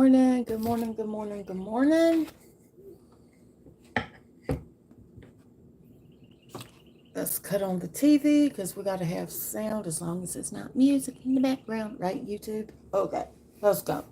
morning, good morning, good morning, good morning. Let's cut on the TV because we got to have sound as long as it's not music in the background, right, YouTube? Okay, let's go.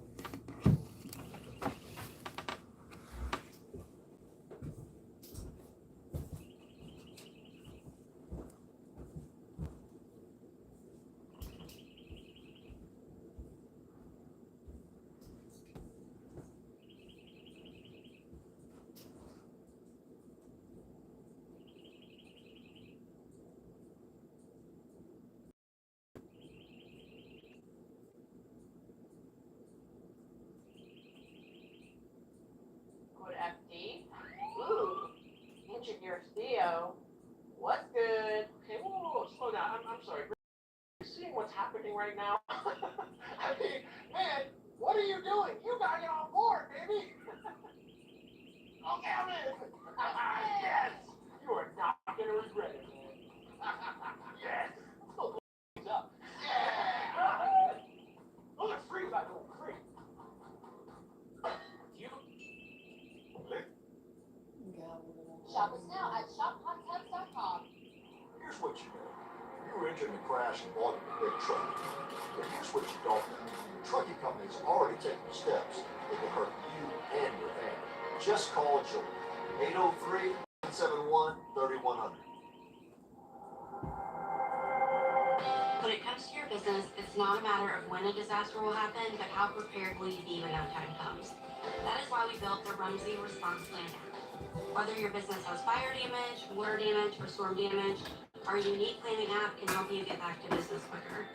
Good FD. Ooh, Engineer Theo. What's good? Okay, whoa, slow down. I'm sorry. You seeing what's happening right now? I mean, man, what are you doing? You gotta get on board, baby. Okay, I'm in. Yes, you are not gonna regret it, man. Yes. Oh, up. Yeah. Oh, it's free, by the way, free. You. Shop us now at shopconcepts.com. Here's what you know. You were injured in a crash and bought a big truck. But here's what you don't know. The trucking company's already taken the steps that will hurt you and your family. Just call Joy. 803-771-3100. When it comes to your business, it's not a matter of when a disaster will happen, but how prepared will you be when that time comes. That is why we built the Rumsey Response Plan app. Whether your business has fire damage, water damage, or storm damage, our unique planning app can help you get back to business quicker.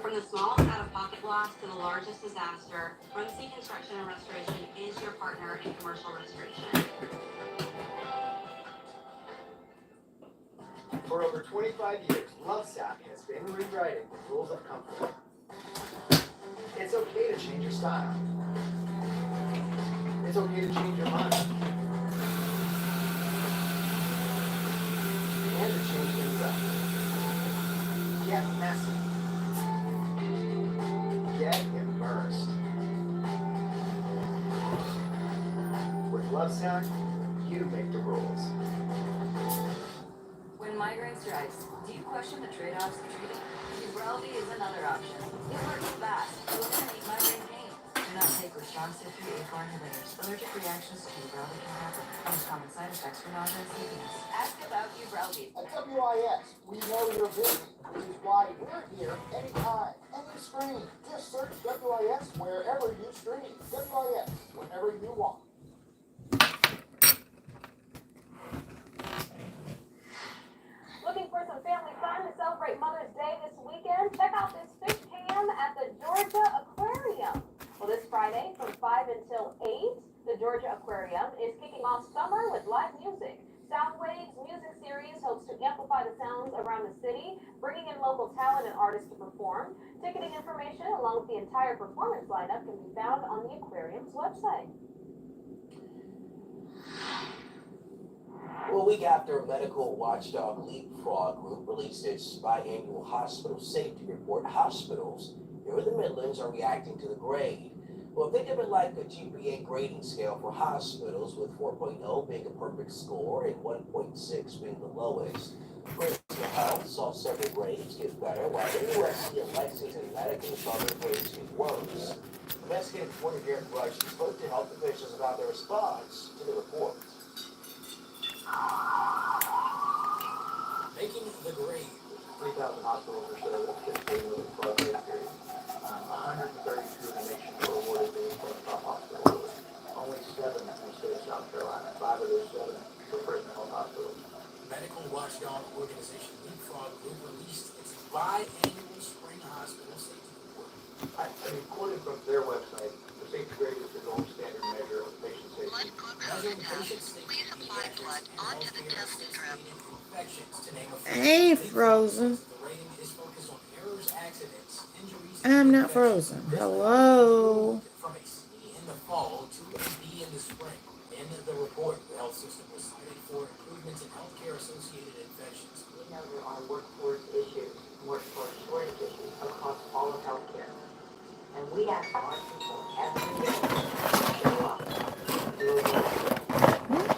From the smallest out-of-pocket loss to the largest disaster, Rumsey Construction and Restoration is your partner in commercial restoration. For over 25 years, Lovesac has been rewriting the rules of comfort. It's okay to change your style. It's okay to change your mind. And to change things up. Get messy. Get immersed. With Lovesac, you make the rules. When migraine strikes, do you question the trade-offs of treating? Ubrelvy is another option. It works fast to eliminate migraine pain. Do not take with strong CYP-A4 inhibitors. Allergic reactions to Ubrelvy can happen. Most common side effects for nausea and sleepiness. Ask about Ubrelvy. At WIS, we know you're busy, which is why we're here anytime, any screen. Just search WIS wherever you stream. WIS, whenever you want. Looking for some family fun to celebrate Mother's Day this weekend? Check out this fish cam at the Georgia Aquarium. Well, this Friday from 5 until 8, the Georgia Aquarium is kicking off summer with live music. Soundwaves Music Series hopes to amplify the sounds around the city, bringing in local talent and artists to perform. Ticketing information along with the entire performance lineup can be found on the aquarium's website. Well, a week after medical watchdog Leapfrog Group released its biannual hospital safety report, hospitals here in the Midlands are reacting to the grade. Well, think of it like a GPA grading scale for hospitals, with 4.0 being a perfect score and 1.6 being the lowest. Critical Health saw several grades get better, while USC and Lexington Medical saw their grades get worse. Investigative reporter Derek Rush spoke to health officials about their response to the report. Making the grade. 3,000 hospitals or so that fit in with the program period. 132 in the nation were awarded the top hospital. Only 7 in the state of South Carolina. 5 of those 7 were Prison Health hospitals. Medical watchdog organization Leapfrog Group released its biannual spring hospital safety report. I mean, quoted from their website, the safety grade is the gold standard measure of patient safety. Measuring patient safety, Please apply blood onto the test strip. infections, to name a few. Hey, Frozen. The rating is focused on errors, accidents, injuries, I'm and not frozen. Hello. from a C in the fall to a B in the spring. In the report, the health system was cited for improvements in healthcare associated infections. We know there are workforce issues, workforce shortage issues across all of healthcare. And we ask our people every day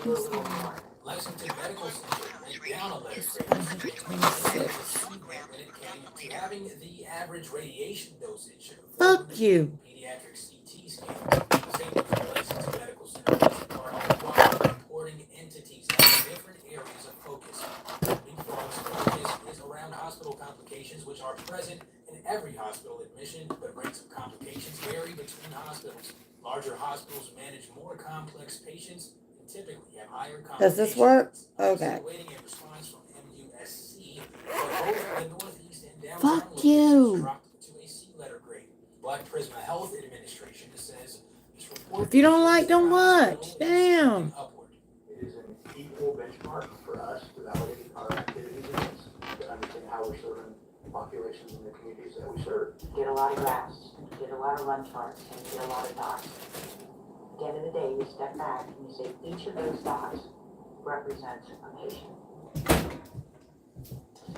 you a little more. Lexington Medical Center went down a letter It's grade this week and added a 526. C grade when it came to having the average radiation dosage for Fuck you. pediatric CT scans. Statement from Lexington Medical Center released are required reporting entities have different areas of focus. Leapfrog's focus is around hospital complications, which are present in every hospital admission, but rates of complications vary between hospitals. Larger hospitals manage more complex patients and typically have higher Does this complications. work? Still Okay. awaiting a response from MUSC, but both the Northeast and downtown Fuck locations you. dropped to a C letter grade. Black Prisma Health Administration says this report If you don't shows like, that don't the watch. hospital is Damn. trending upward. It is an equal benchmark for us to validate our activities against, to understand how we're serving populations in the communities that we serve. Did a lot of graphs, did a lot of run charts, and did a lot of dots. At the end of the day, you step back and you say each of those dots represents a patient.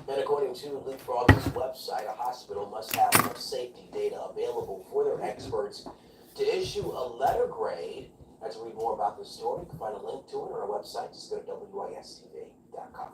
And according to Leapfrog's website, a hospital must have enough safety data available for their experts to issue a letter grade. And to read more about this story, you can find a link to it on our website. Just go to wistv.com.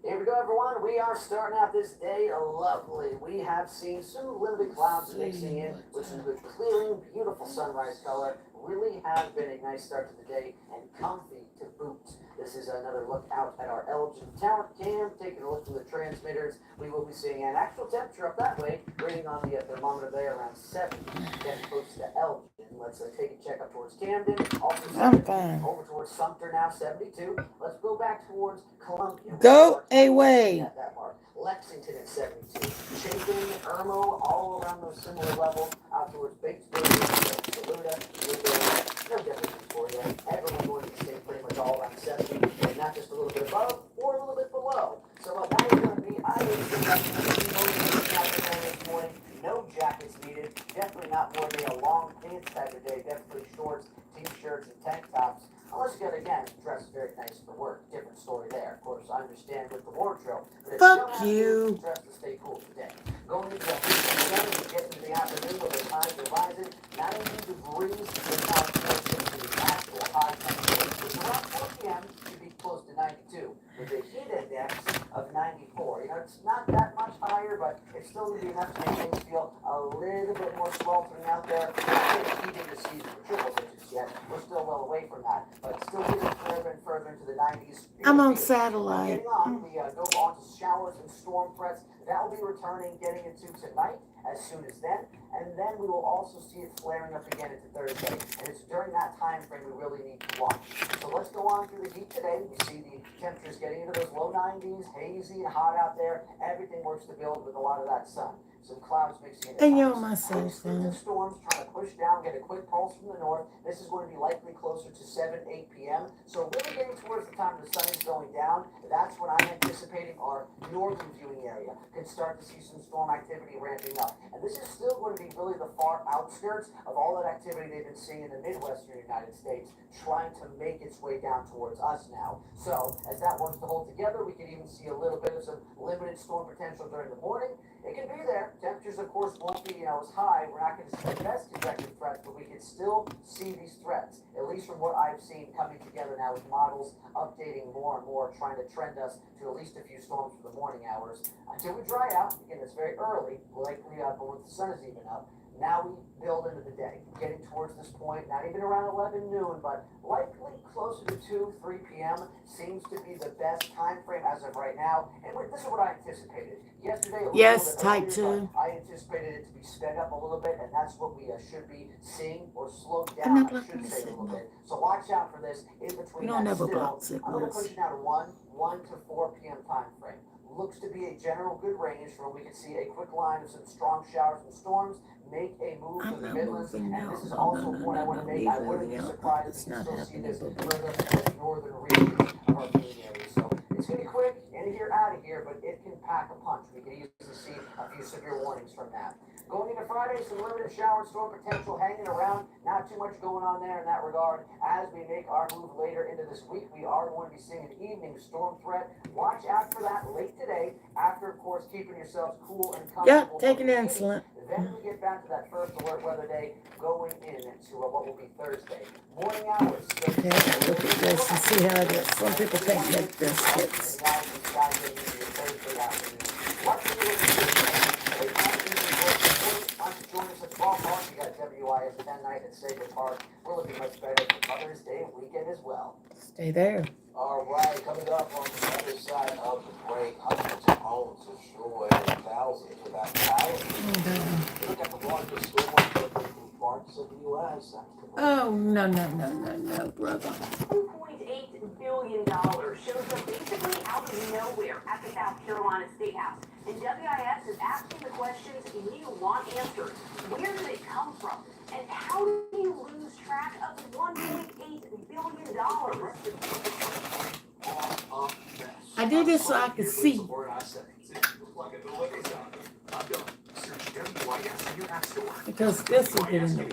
Here we go, everyone. We are starting out this day lovely. We have seen some limited clouds mixing in with some good clearing, beautiful sunrise color. Really has been a nice start to the day and comfy to boot. This is another look out at our Elgin Tower cam, taking a look from the transmitters. We will be seeing an actual temperature up that way, reading on the thermometer there around 70, getting close to Elgin. Let's take a check up towards Camden, also I'm fine. over towards Sumter now, 72. Let's go back towards Columbia. Go away. At that mark. Lexington at 72. Chapin, Irmo, all around those similar levels, out towards Batesburg, Saluda, no differences for you. Everyone going to stay pretty much all around 70, and not just a little bit above or a little bit below. So that is going to be, I would say, this morning. No jackets needed. Definitely not more than a long pants type of day. Definitely shorts, t-shirts, and tank tops. Unless you got, again, dressed very nice for work. Different story there. Of course, I understand with the wardrobe. But Fuck you. Dress to stay cool today. Going into the weekend and getting into the afternoon where the times are rising. 90 degrees is now close to the actual high temperature. Which around 4 p.m. should be close to 92 with a heat index of 94. You know, it's not that much higher, but it's still going to be enough to make things feel a little bit more sweltering out there. Not really heating the season for triple digits yet. We're still well away from that, but still getting further and further into the 90s. I'm on satellite. Getting on, we go on to showers and storm threats. That will be returning, getting into tonight as soon as then. And then we will also see it flaring up again into Thursday. And it's during that time frame we really need to watch. So let's go on through the heat today. We see the temperatures getting into those low 90s, hazy and hot out there. Everything works to build with a lot of that sun. Some clouds mixing in. And you're on my cell phone. Storms trying to push down, get a quick pulse from the north. This is going to be likely closer to 7, 8 p.m. So really getting towards the time the sun is going down, that's when I'm anticipating our northern viewing area can start to see some storm activity ramping up. And this is still going to be really the far outskirts of all that activity they've been seeing in the Midwestern United States, trying to make its way down towards us now. So as that works to hold together, we can even see a little bit of some limited storm potential during the morning. It can be there. Temperatures, of course, won't be, as high. We're not going to see the best convective threats, but we can still see these threats, at least from what I've seen coming together now with models updating more and more, trying to trend us to at least a few storms for the morning hours. Until we dry out, again, it's very early, likely but once the sun is even up, now we build into the day, getting towards this point, not even around 11 noon, but likely closer to 2, 3 p.m. seems to be the best time frame as of right now. And this is what I anticipated. Yesterday, it was Yes, a little type bit earlier, 2. but I anticipated it to be sped up a little bit, and that's what we should be seeing, or slowed I'm down, not I blocking should the say, a little signal. bit. So watch out for this in between We don't that ever still. block I'm going to signals. push it out to 1 to 4 p.m. time frame. Looks to be a general good range where we can see a quick line of some strong showers and storms make a move to I'm the not Midlands, moving and now. this is No, also no, a no, point I no, want to no. make. Leave I wouldn't moving be out. surprised It's if we not still see this happening, boo-boo. further in the northern regions of our viewing area. So it's going to be quick, in here, out of here, but it can pack a punch. We can easily see a few severe warnings from that. Going into Friday, some limited shower and storm potential hanging around. Not too much going on there in that regard. As we make our move later into this week, we are going to be seeing an evening storm threat. Watch out for that late today, after, of course, keeping yourselves cool and comfortable. Yep, taking insulin. Then we get back to that first first alert weather day going into what will be Thursday. Morning hours. Okay, I'll look at this and see how it is. Some people can't make biscuits. Join us at the ballpark. We got WIS 10 night at Sabre Park. We're looking much better for Mother's Day weekend as well. Stay there. All right, coming up on the other side of the break, hundreds of homes destroyed and thousands without power. Look at the largest storm in parts of the U.S. Oh, no, brother. $1.8 billion shows up basically out of nowhere at the South Carolina State House. And WIS is asking the questions you want answered. Where did it come from? And how do you lose track of $1.8 billion? I do this so I can see. Because this will get in the way.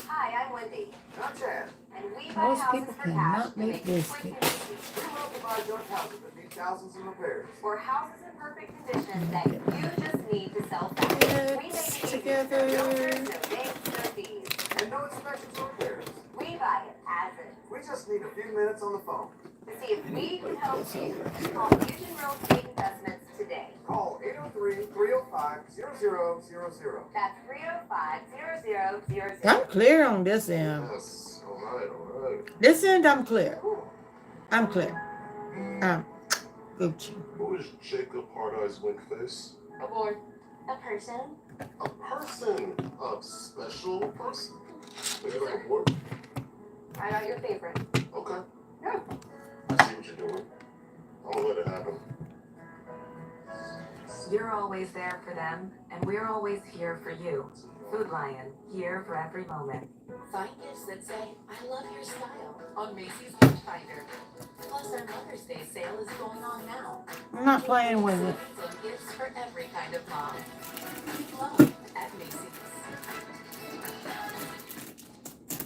Hi, I'm Wendy. I'm Chad. And we buy Most houses people for cash cannot to make make it quick and biscuits. easy. We love to buy junk houses that need thousands in repairs. Or houses in perfect condition that you just need to sell fast. We make it easy. Together. No filters, no names, no fees. And no inspections or repairs. We buy it as is. We just need a few minutes on the phone. To see if we can help you, call Fusion Real Estate Investments today. Call 803-305-0000. That's 305-0000. I'm clear on this end. Yes. All right. This end, I'm clear. I'm clear. Gucci. Who is Jacob Hard Eyes Winkface? Aboard. A person. A person. A special person? Is it like a board? Find out your favorite. Okay. Yeah. I see what you're doing. I'm gonna let it happen. You're always there for them, and we're always here for you. Food Lion, here for every moment. Find gifts that say, I love your style on Macy's Gift Finder. Plus, our Mother's Day sale is going on now. I'm not playing with it. Savings and gifts for every kind of mom. Keep love at Macy's.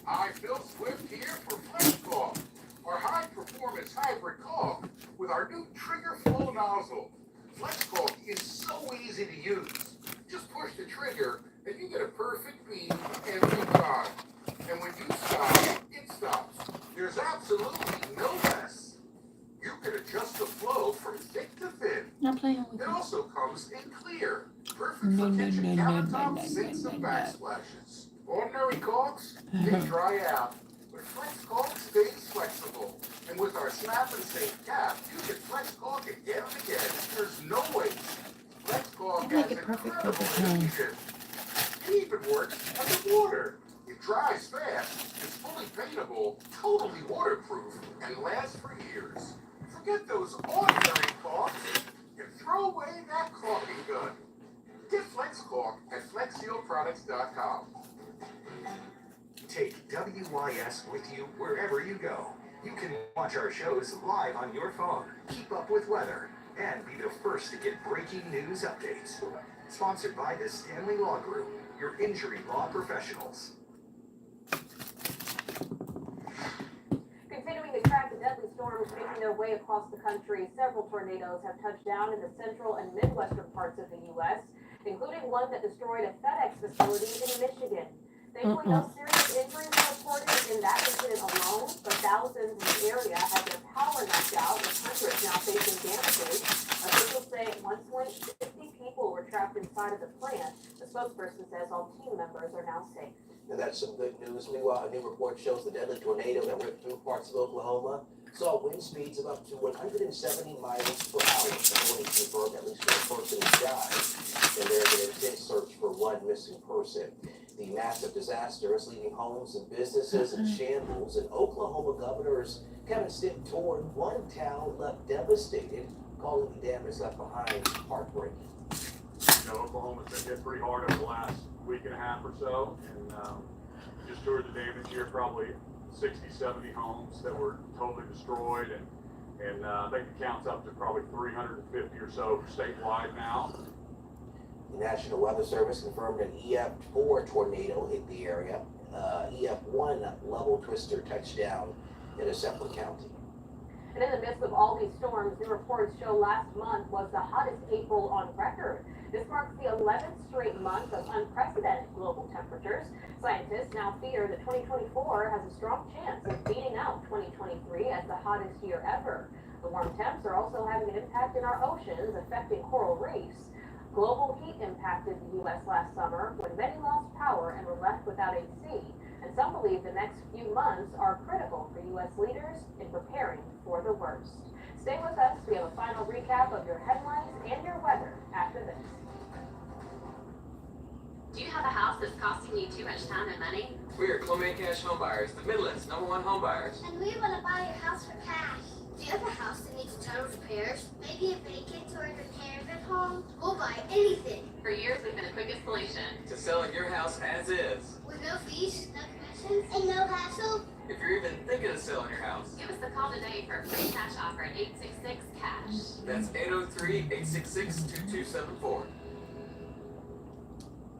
Hi, Phil Swift here for FlexCaulk, our high-performance hybrid caulk with our new trigger flow nozzle. FlexCaulk is so easy to use. Just push the trigger and you get a perfect bead every time. And when you stop, it stops. There's absolutely no mess. You can adjust the flow from thick to thin. Not playing with It it. also comes in clear, perfect No, for no, kitchen no, no, countertops, no, no, sinks, no, and no. backsplashes. Ordinary caulks, they dry out. But FlexCaulk stays flexible. And with our snap and save cap, you can FlexCaulk again and again. There's no waste. FlexCaulk Make has it perfect incredible every time. adhesion. It even works underwater. It dries fast, is fully paintable, totally waterproof, and lasts for years. Forget those ordinary caulks and throw away that caulking gun. Get FlexCaulk at FlexSealProducts.com. Take WIS with you wherever you go. You can watch our shows live on your phone, keep up with weather, and be the first to get breaking news updates. Sponsored by the Stanley Law Group, your injury law professionals. Continuing to track the deadly storms making their way across the country, several tornadoes have touched down in the central and midwestern parts of the U.S., including one that destroyed a FedEx facility in Michigan. Thankfully, no serious injuries were reported in that incident alone, but thousands in the area had their power knocked out, with hundreds now facing damages. Officials say at one point, 50 people were trapped inside of the plant. The spokesperson says all team members are now safe. And that's some good news. Meanwhile, a new report shows the deadly tornado that ripped through parts of Oklahoma saw wind speeds of up to 170 miles per hour. Authorities confirmed at least one person has died, and there has been an intense search for one missing person. The massive disaster is leaving homes and businesses in shambles, and Oklahoma Governor's Kevin Stitt toured one town left devastated, calling the damage left behind heartbreaking. You know, Oklahoma's been hit pretty hard over the last week and a half or so, and just toured the damage here, probably 60, 70 homes that were totally destroyed, and I think it counts up to probably 350 or so statewide now. The National Weather Service confirmed an EF4 tornado hit the area. EF1 level twister touched down in a separate county. And in the midst of all these storms, new reports show last month was the hottest April on record. This marks the 11th straight month of unprecedented global temperatures. Scientists now fear that 2024 has a strong chance of beating out 2023 as the hottest year ever. The warm temps are also having an impact in our oceans, affecting coral reefs. Global heat impacted the U.S. last summer when many lost power and were left without AC. And some believe the next few months are critical for U.S. leaders in preparing for the worst. Stay with us. We have a final recap of your headlines and your weather after this. Do you have a house that's costing you too much time and money? We are Clement Cash Homebuyers, the Midland's #1 homebuyers. And we want to buy your house for cash. Do you have a house that needs a ton of repairs? Maybe a vacant or a caravan home? We'll buy anything. For years, we've been the quickest solution. To selling your house as is. With no fees, no commissions, and no hassle. If you're even thinking of selling your house, Give us a call today for a free cash offer at 866-CASH. that's 803-866-2274.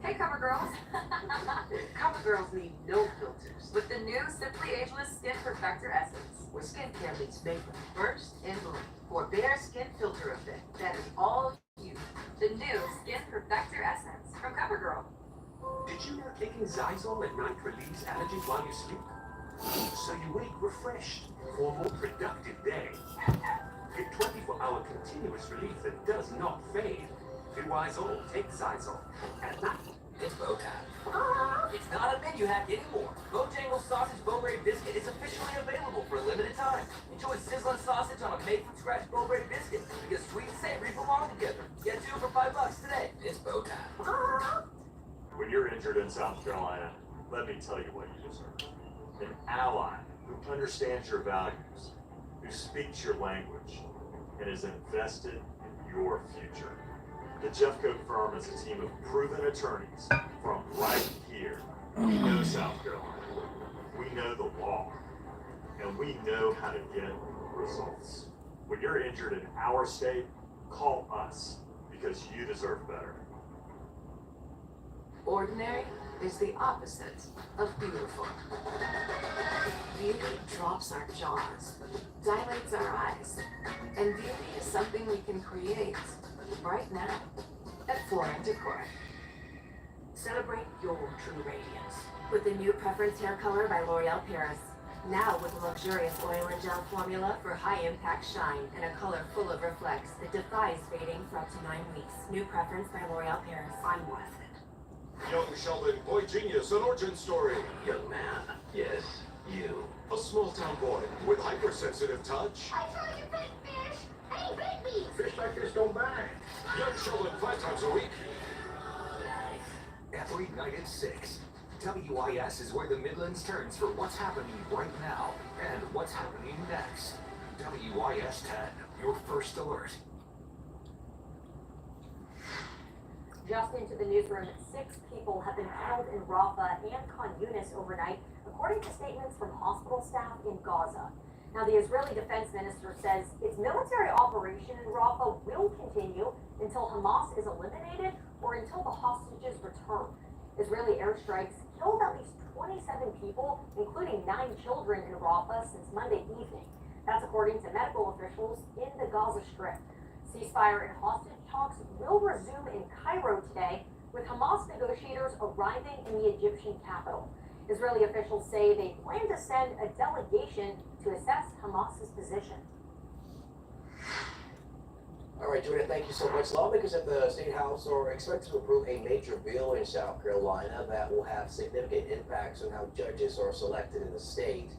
Hey, Cover Girls. Cover Girls need no filters. With the new Simply Ageless Skin Perfector Essence, where skincare meets makeup, burst and bloom. For bare skin filter effect, that is all you. The new Skin Perfector Essence from Cover Girl. Did you know taking Zysol at night relieves allergies while you sleep? So you wake refreshed for a more productive day. Get 24-hour continuous relief that does not fade. Do Zysol, take Zysol at night. It's bow time. It's not a menu hack anymore. Bojangles Sausage Bowberry Biscuit is officially available for a limited time. Enjoy sizzling sausage on a made-from-scratch Bowberry biscuit because sweet and savory belong together. Get 2 for $5 today. It's bow time. When you're injured in South Carolina, let me tell you what you deserve. An ally who understands your values, who speaks your language, and is invested in your future. The Jeffcoat firm is a team of proven attorneys from right here. We know South Carolina. We know the law. And we know how to get results. When you're injured in our state, call us because you deserve better. Ordinary is the opposite of beautiful. Beauty drops our jaws, dilates our eyes, and beauty is something we can create right now at Flora Decor. Celebrate your true radiance with the new Preference Hair Color by L'Oreal Paris. Now with a luxurious oil and gel formula for high-impact shine and a color full of reflex that defies fading for up to 9 weeks. New Preference by L'Oreal Paris. I'm worth it. Young Sheldon, boy genius, an origin story. Young man, yes, you. A small-town boy with hypersensitive touch. I saw your big fish. Hey, baby. Fish like this don't bang. Young Sheldon 5 times a week. Every night at 6. WIS is where the Midlands turns for what's happening right now and what's happening next. WIS 10, your first alert. Just into the newsroom, 6 people have been killed in Rafah and Khan Yunis overnight, according to statements from hospital staff in Gaza. Now, the Israeli defense minister says its military operation in Rafah will continue until Hamas is eliminated or until the hostages return. Israeli airstrikes killed at least 27 people, including 9 children in Rafah since Monday evening. That's according to medical officials in the Gaza Strip. Ceasefire and hostage talks will resume in Cairo today, with Hamas negotiators arriving in the Egyptian capital. Israeli officials say they plan to send a delegation to assess Hamas's position. All right, Jordan, thank you so much. Lawmakers at the State House are expected to approve a major bill in South Carolina that will have significant impacts on how judges are selected in the state.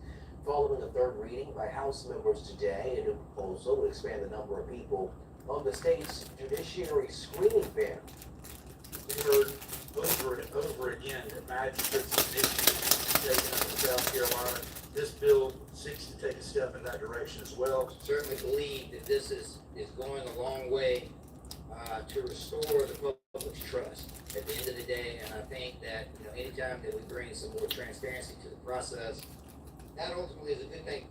Following the third reading by House members today, a new proposal will expand the number of people on the state's judiciary screening panel. We heard over and over again that magistrates and issues taken up in South Carolina. This bill seeks to take a step in that direction as well. Certainly believe that this is going a long way to restore the public's trust at the end of the day. And I think that anytime that we bring some more transparency to the process, that ultimately is a good thing.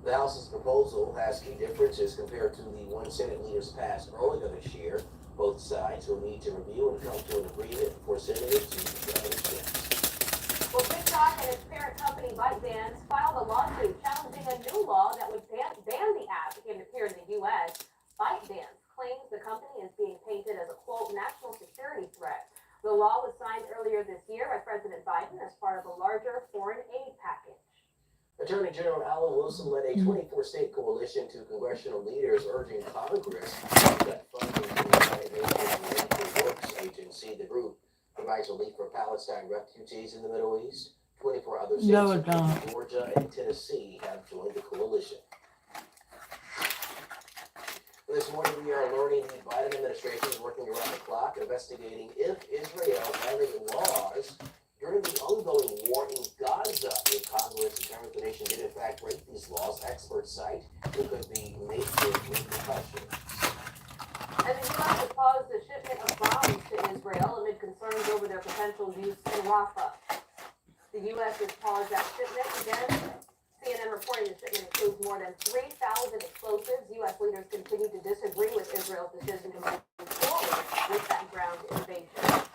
The House's proposal has key differences compared to the one Senate leaders passed earlier this year. Both sides will need to review and come to an agreement before sending it to the Senate. Well, TikTok and its parent company ByteDance filed a lawsuit challenging a new law that would ban ban the app here in the U.S., ByteDance claims the company is being painted as a, quote, national security threat. The law was signed earlier this year by President Biden as part of a larger foreign aid package. Attorney General Alan Wilson led a 24-state coalition to congressional leaders urging Congress to cut funding to the United Nations Relief Works Agency. The group provides relief for Palestine refugees in the Middle East. 24 other states, including Georgia and Tennessee, have joined the coalition. This morning, we are learning the Biden administration is working around the clock, investigating if Israel violated laws during the ongoing war in Gaza. If Congress determines the nation did in fact break these laws, experts cite there could be major repercussions. And the U.S. has paused the shipment of bombs to Israel amid concerns over their potential use in Rafah. The U.S. has paused that shipment again. CNN reporting the shipment includes more than 3,000 explosives. U.S. leaders continue to disagree with Israel's decision to move forward with that ground invasion.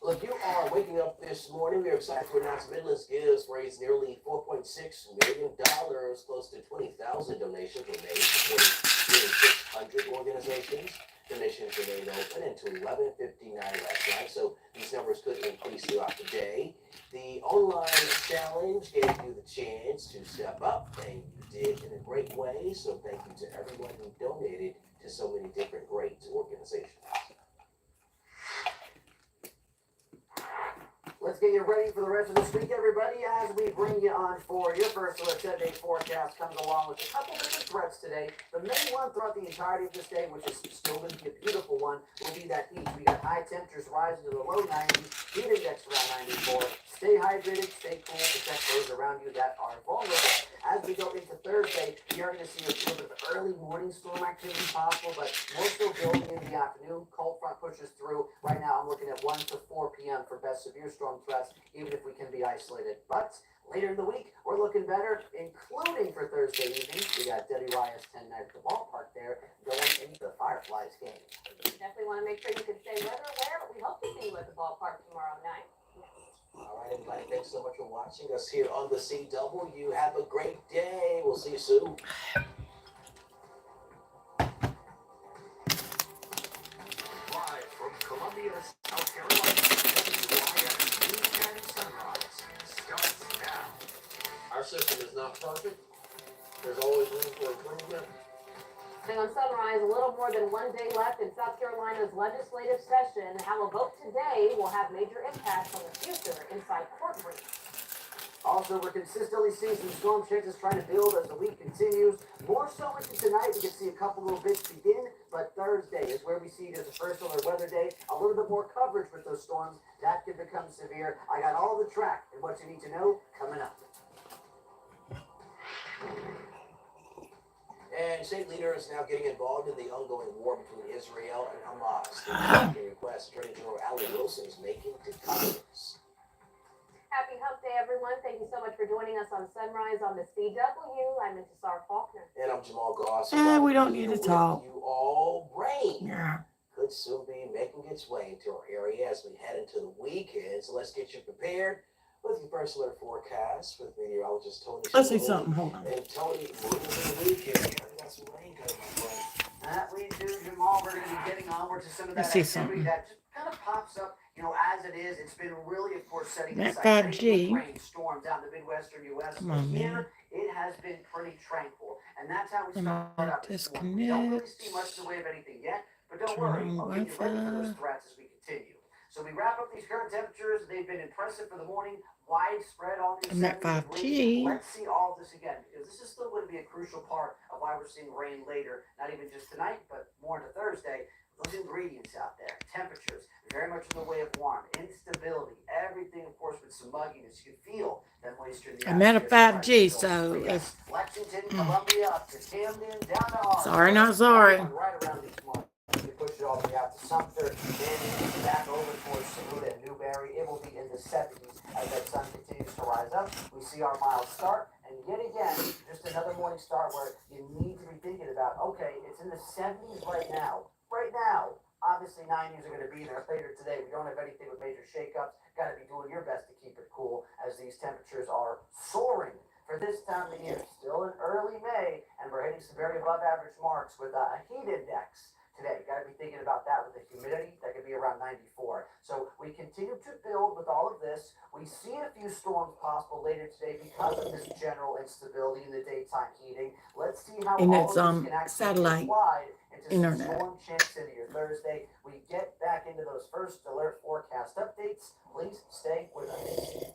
Well, if you are waking up this morning, we are excited to announce Midland's Gives raised nearly $4.6 million. Close to 20,000 donations were made, supporting 600 organizations. Donations remained open until 11:59 last night, so these numbers could increase throughout the day. The online challenge gave you the chance to step up, and you did in a great way, so thank you to everyone who donated to so many different great organizations. Let's get you ready for the rest of this week, everybody, as we bring you on for your first look. 7-day forecast comes along with a couple different threats today. The main one throughout the entirety of this day, which is still going to be a beautiful one, will be that heat. We got high temperatures rising to the low 90s, heat index around 94. Stay hydrated, stay cool, protect those around you that are vulnerable. As we go into Thursday, we are going to see a little bit of early morning storm activity possible, but more so building in the afternoon. Cold front pushes through. Right now, I'm looking at 1 to 4 p.m. for best severe storm threats, even if we can be isolated. But later in the week, we're looking better, including for Thursday evening. We got Debbie Rias 10 night at the ballpark there, going into the Fireflies game. You definitely want to make sure you can stay weather aware, but we hope to see you at the ballpark tomorrow night. All right, everybody, thanks so much for watching us here on the CW. Have a great day. We'll see you soon. Live from Columbia, South Carolina, WYS Sunrise starts now. Our system is not perfect. There's always room for improvement. And on Sunrise, a little more than 1 day left in South Carolina's legislative session. How a vote today will have major impacts on the future inside courtrooms. Also, we're consistently seeing some storm chances trying to build as the week continues. More so into tonight, we can see a couple little bits begin, but Thursday is where we see it as a first solar weather day. A little bit more coverage with those storms. That could become severe. I got all the track and what you need to know coming up. And state leaders now getting involved in the ongoing war between Israel and Hamas. The request Attorney General Alan Wilson is making to Congress. Happy Hump Day, everyone. Thank you so much for joining us on Sunrise on the CW. I'm Intisar Faulkner. And I'm Jamal Goss. We don't need to talk. You all, rain Yeah. could soon be making its way into our area as we head into the weekend. So let's get you prepared with your first alert forecast with meteorologist Tony. Let's see something. Hold on. And Tony, moving to the weekend, we got some rain coming, my friend. That we do, Jamal. We're going to be getting onward to some of that Let's see activity something. that just kind of pops up, you know, as it is. It's been really, of course, setting That aside 5G. rain, storms out in the Midwestern U.S. Come on, Here, man. it has been pretty tranquil. And that's how we Am start I out this morning. We don't really see disconnect? much in the way of anything yet, but don't Turn worry. on I'll get you ready for those Wi-Fi. threats as we continue. So we wrap up these current temperatures. They've been impressive for the morning. Widespread on these I'm at 70 degrees. 5G. Let's see all of this again, because this is still going to be a crucial part of why we're seeing rain later, not even just tonight, but more into Thursday. Those ingredients out there, temperatures, very much in the way of warm, instability, everything, of course, with some mugginess. You feel that moisture in the I'm at a atmosphere. 5G, so if Lexington, Columbia, up to Camden, down to Austin. sorry, not sorry. Right around these marks. You push it all the way out to Sumter, then back over towards Saluda and Newberry. It will be in the 70s as that sun continues to rise up. We see our mild start, and yet again, just another morning start where you need to be thinking about, okay, it's in the 70s right now. Right now, obviously 90s are going to be there later today. We don't have anything with major shakeups. Got to be doing your best to keep it cool as these temperatures are soaring for this time of year. Still in early May, and we're hitting some very above average marks with a heat index today. Got to be thinking about that with the humidity. That could be around 94. So we continue to build with all of this. We see a few storms possible later today because of this general instability in the daytime heating. Let's see how And all it's of this can actually satellite wide into some internet. storm chance into your Thursday. We get back into those first alert forecast updates. Please stay with us.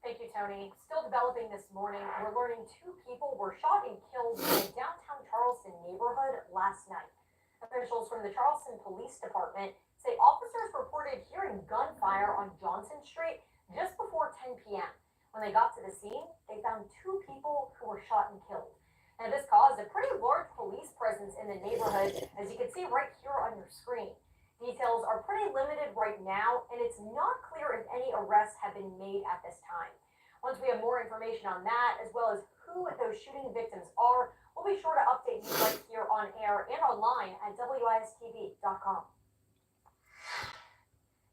Thank you, Tony. Still developing this morning, we're learning 2 people were shot and killed in a downtown Charleston neighborhood last night. Officials from the Charleston Police Department say officers reported hearing gunfire on Johnson Street just before 10 p.m. When they got to the scene, they found 2 people who were shot and killed. And this caused a pretty large police presence in the neighborhood, as you can see right here on your screen. Details are pretty limited right now, and it's not clear if any arrests have been made at this time. Once we have more information on that, as well as who those shooting victims are, we'll be sure to update you right here on air and online at WISTV.com.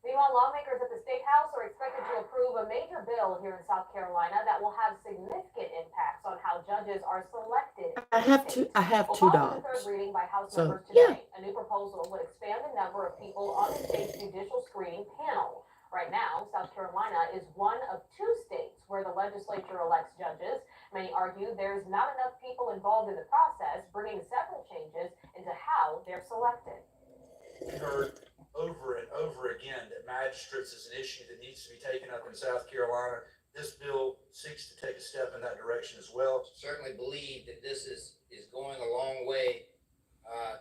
Meanwhile, lawmakers at the State House are expected to approve a major bill here in South Carolina that will have significant impacts on how judges are selected. I have 2 dogs. Third reading by House So, members yeah. today. A new proposal would expand the number of people on the state's judicial screening panel. Right now, South Carolina is one of 2 states where the legislature elects judges. Many argue there's not enough people involved in the process, bringing several changes into how they're selected. We heard over and over again that magistrates is an issue that needs to be taken up in South Carolina. This bill seeks to take a step in that direction as well. Certainly believe that this is going a long way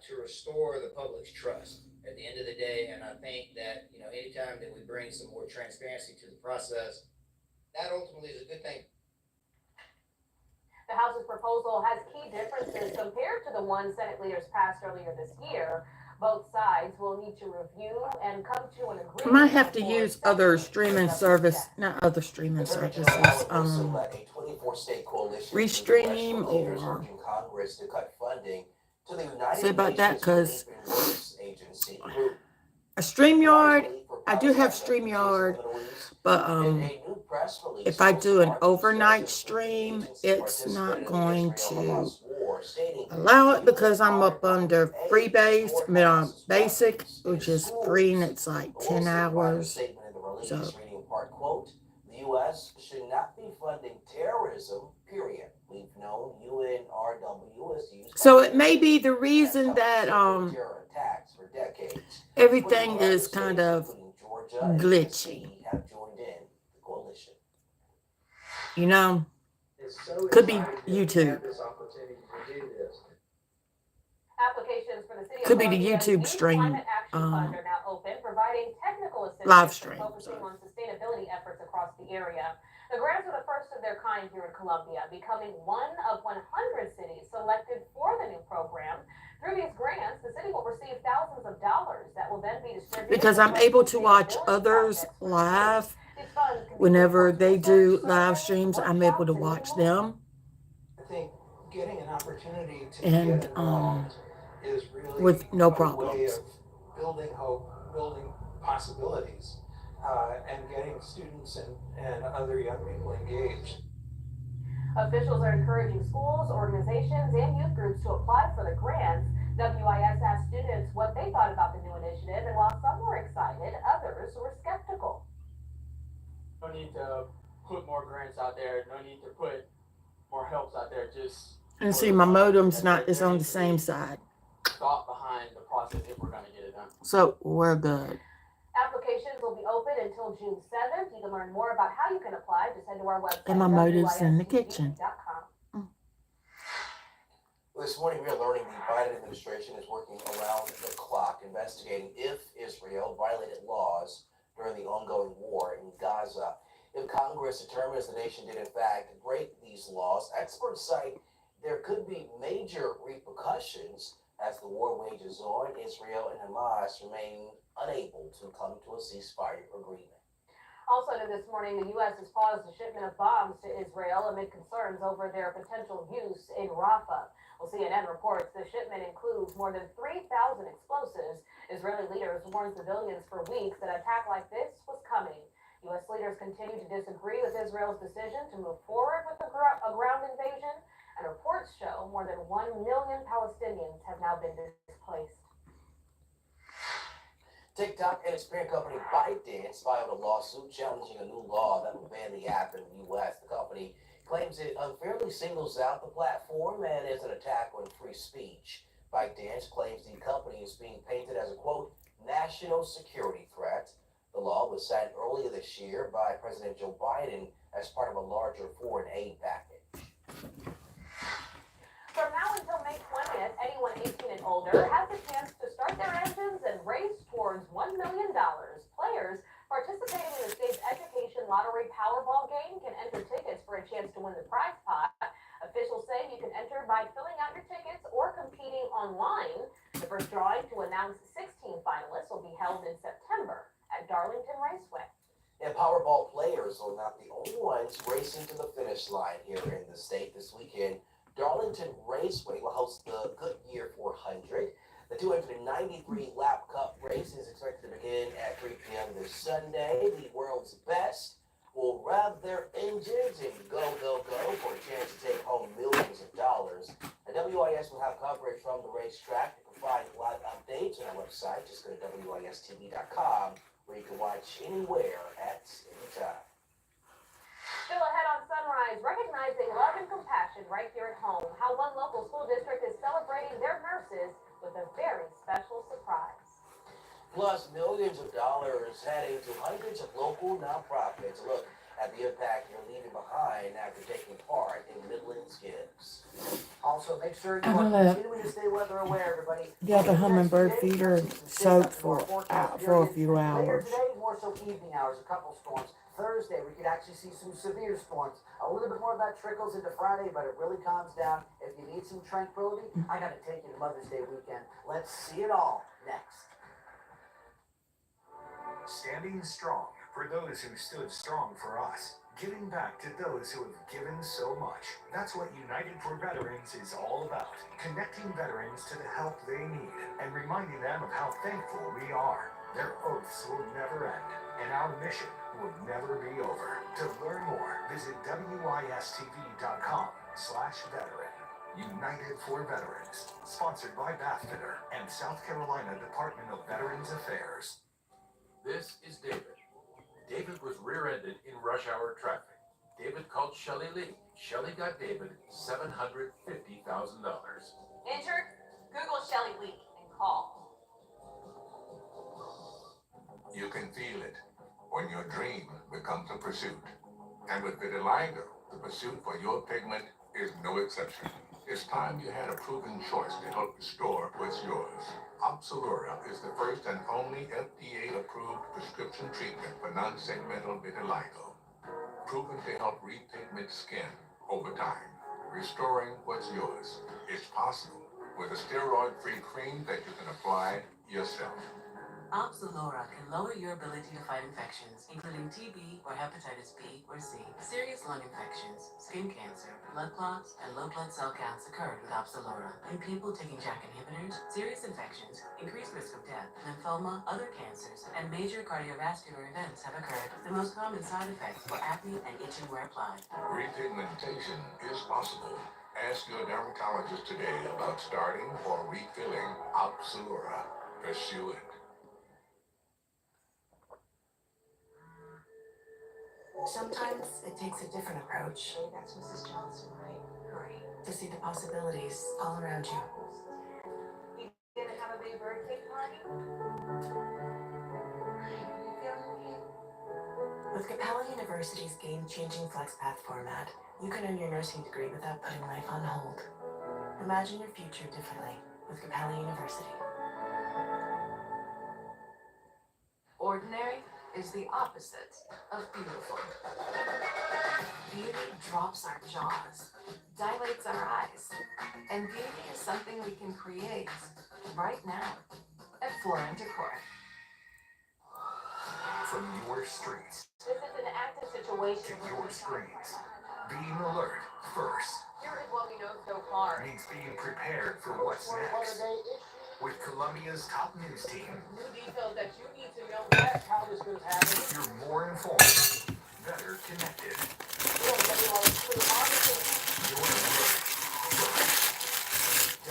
to restore the public's trust at the end of the day. And I think that, anytime that we bring some more transparency to the process, that ultimately is a good thing. The House's proposal has key differences compared to the one Senate leaders passed earlier this year. Both sides will need to review and come to an agreement. I might have to use other streaming service, not other streaming services, Restream or say about that, because a StreamYard, I do have StreamYard, but if I do an overnight stream, it's not going to allow it because I'm up under basic, which is free, and it's like 10 hours. So the U.S. should not be funding terrorism, period. We've known UNRW is used. So it may be the reason that everything is kind of glitchy. Could be YouTube. Applications for the city Could be the YouTube stream, live stream. Focusing on sustainability efforts across the area. The grants are the first of their kind here in Columbia, becoming one of 100 cities selected for the new program. Through these grants, the city will receive thousands of dollars that will then be distributed. Because I'm able to watch others live. Whenever they do live streams, I'm able to watch them. I think getting an opportunity to and get involved is really with no a way problems. of building hope, building possibilities, and getting students and other young people engaged. Officials are encouraging schools, organizations, and youth groups to apply for the grants. WIS asked students what they thought about the new initiative, and while some were excited, others were skeptical. No need to put more grants out there. No need to put more helps out there. Just And see, my modem's is on the same side. thought behind the process if we're going to get it done. So we're good. Applications will be open until June 7th. You can learn more about how you can apply. Just head to our website. And my modem's in the kitchen. This morning, we are learning the Biden administration is working around the clock, investigating if Israel violated laws during the ongoing war in Gaza. If Congress determines the nation did in fact break these laws, experts cite there could be major repercussions as the war wages on. Israel and Hamas remain unable to come to a ceasefire agreement. Also, this morning, the U.S. has paused the shipment of bombs to Israel amid concerns over their potential use in Rafah. Well, CNN reports the shipment includes more than 3,000 explosives. Israeli leaders warned civilians for weeks that an attack like this was coming. U.S. leaders continue to disagree with Israel's decision to move forward with a ground invasion, and reports show more than 1 million Palestinians have now been displaced. TikTok and its parent company ByteDance filed a lawsuit challenging a new law that will ban the app in the U.S. The company claims it unfairly singles out the platform and is an attack on free speech. ByteDance claims the company is being painted as a, quote, national security threat. The law was signed earlier this year by President Joe Biden as part of a larger foreign aid package. From now until May 20th, anyone 18 and older has the chance to start their engines and race towards $1 million. Players participating in the state's education lottery Powerball game can enter tickets for a chance to win the prize pot. Officials say you can enter by filling out your tickets or competing online. The first drawing to announce 16 finalists will be held in September at Darlington Raceway. And Powerball players are not the only ones racing to the finish line here in the state this weekend. Darlington Raceway will host the Goodyear 400. The 293-lap Cup race is expected to begin at 3 p.m. this Sunday. The world's best will rev their engines and go, go, go for a chance to take home millions of dollars. And WIS will have coverage from the racetrack. To provide live updates on our website, just go to WISTV.com, where you can watch anywhere at any time. Still ahead on Sunrise, recognizing love and compassion right here at home. How one local school district is celebrating their nurses with a very special surprise. Plus, millions of dollars heading to hundreds of local nonprofits. Look at the impact you're leaving behind after taking part in Midlands Gives. Also, make sure you I'm are gonna continuing to stay weather aware, everybody. get the hummingbird feeder soaked for a few Later hours. today, more so evening hours, a couple storms. Thursday, we could actually see some severe storms. A little bit more of that trickles into Friday, but it really calms down. If you need some tranquility, I gotta take you to Mother's Day weekend. Let's see it all next. Standing strong for those who stood strong for us. Giving back to those who have given so much. That's what United for Veterans is all about. Connecting veterans to the help they need and reminding them of how thankful we are. Their oaths will never end, and our mission will never be over. To learn more, visit wistv.com/veteran. United for Veterans, sponsored by Bathfitter and South Carolina Department of Veterans Affairs. This is David. David was rear-ended in rush hour traffic. David called Shelley Lee. Shelley got David $750,000. Injured? Google Shelley Lee and call. You can feel it when your dream becomes a pursuit. And with vitiligo, the pursuit for your pigment is no exception. It's time you had a proven choice to help restore what's yours. Opzelura is the first and only FDA-approved prescription treatment for non-segmental vitiligo. Proven to help repigment skin over time, restoring what's yours. It's possible with a steroid-free cream that you can apply yourself. Opzelura can lower your ability to fight infections, including TB or hepatitis B or C. Serious lung infections, skin cancer, blood clots, and low blood cell counts occurred with Opzelura. In people taking JAK inhibitors, serious infections, increased risk of death, lymphoma, other cancers, and major cardiovascular events have occurred. The most common side effects were acne and itching where applied. Repigmentation is possible. Ask your dermatologist today about starting or refilling Opzelura. Pursue it. Sometimes it takes a different approach. That's Mrs. Johnson, right? Great. To see the possibilities all around you. You gonna have a big birthday party? With Capella University's game-changing FlexPath format, you can earn your nursing degree without putting life on hold. Imagine your future differently with Capella University. Ordinary is the opposite of beautiful. Beauty drops our jaws, dilates our eyes, and beauty is something we can create right now at Florin Decor. From your streets This is an active situation. to your screens, being alert first Here is what we know so far. means being prepared for what's next. with Columbia's top news team. New details that you need to know. That's how this goes happening. You're more informed, better connected. You're alert first.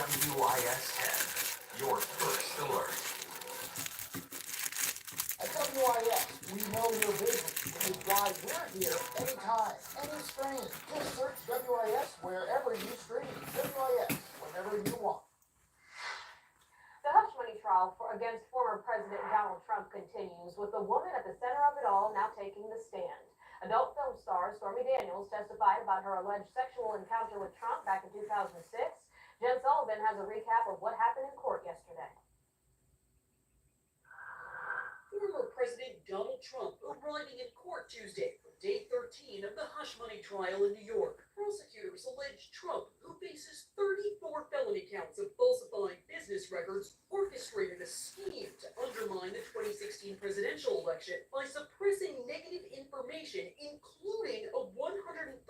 WIS 10, your first alert. At WIS, we know you're busy, which is why we're here anytime, any stream. Just search WIS wherever you stream. WIS, whenever you want. The hush money trial against former President Donald Trump continues, with the woman at the center of it all now taking the stand. Adult film star Stormy Daniels testified about her alleged sexual encounter with Trump back in 2006. Jen Sullivan has a recap of what happened in court yesterday. Former President Donald Trump arriving in court Tuesday for day 13 of the hush money trial in New York. Prosecutors allege Trump, who faces 34 felony counts of falsifying business records, orchestrated a scheme to undermine the 2016 presidential election by suppressing negative information, including a $130,000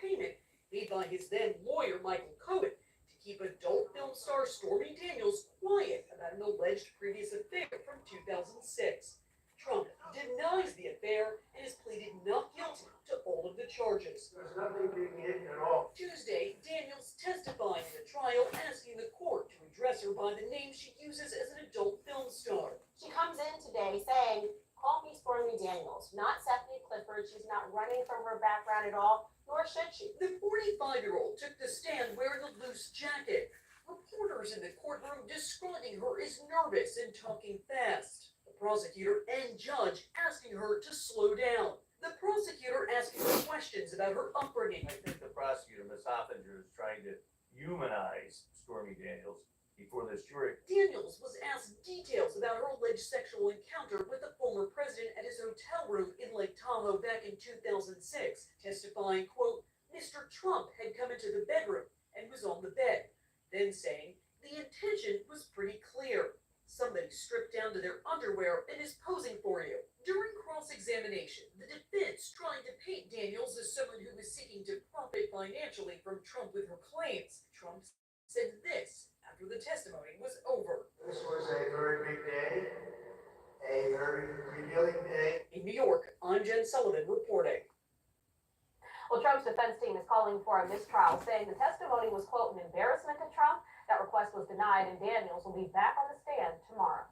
payment made by his then lawyer Michael Cohen to keep adult film star Stormy Daniels quiet about an alleged previous affair from 2006. Trump denies the affair and has pleaded not guilty to all of the charges. There's nothing being hidden at all. Tuesday, Daniels testified in the trial, asking the court to address her by the name she uses as an adult film star. She comes in today saying, "Call me Stormy Daniels, not Stephanie Clifford." She's not running from her background at all, nor should she. The 45-year-old took the stand wearing a loose jacket. Reporters in the courtroom describing her as nervous and talking fast. The prosecutor and judge asking her to slow down. The prosecutor asking her questions about her upbringing. I think the prosecutor, Ms. Hoffinger, is trying to humanize Stormy Daniels before this jury. Daniels was asked details about her alleged sexual encounter with the former president at his hotel room in Lake Tahoe back in 2006, testifying, quote, Mr. Trump had come into the bedroom and was on the bed, then saying the intention was pretty clear. Somebody stripped down to their underwear and is posing for you. During cross-examination, the defense trying to paint Daniels as someone who was seeking to profit financially from Trump with her claims. Trump said this after the testimony was over. This was a very big day, a very revealing day. In New York, I'm Jen Sullivan reporting. Well, Trump's defense team is calling for a mistrial, saying the testimony was, quote, an embarrassment to Trump. That request was denied, and Daniels will be back on the stand tomorrow.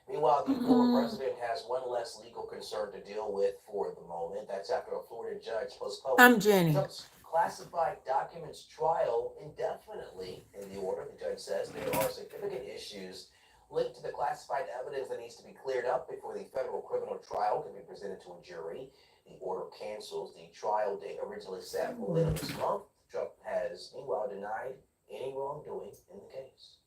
Meanwhile, the former president has one less legal concern to deal with for the moment. That's after a Florida judge postponed I'm Jenny. Trump's classified documents trial indefinitely. In the order, the judge says there are significant issues linked to the classified evidence that needs to be cleared up before the federal criminal trial can be presented to a jury. The order cancels the trial date originally set for later this month. Trump has, meanwhile, denied any wrongdoing in the case.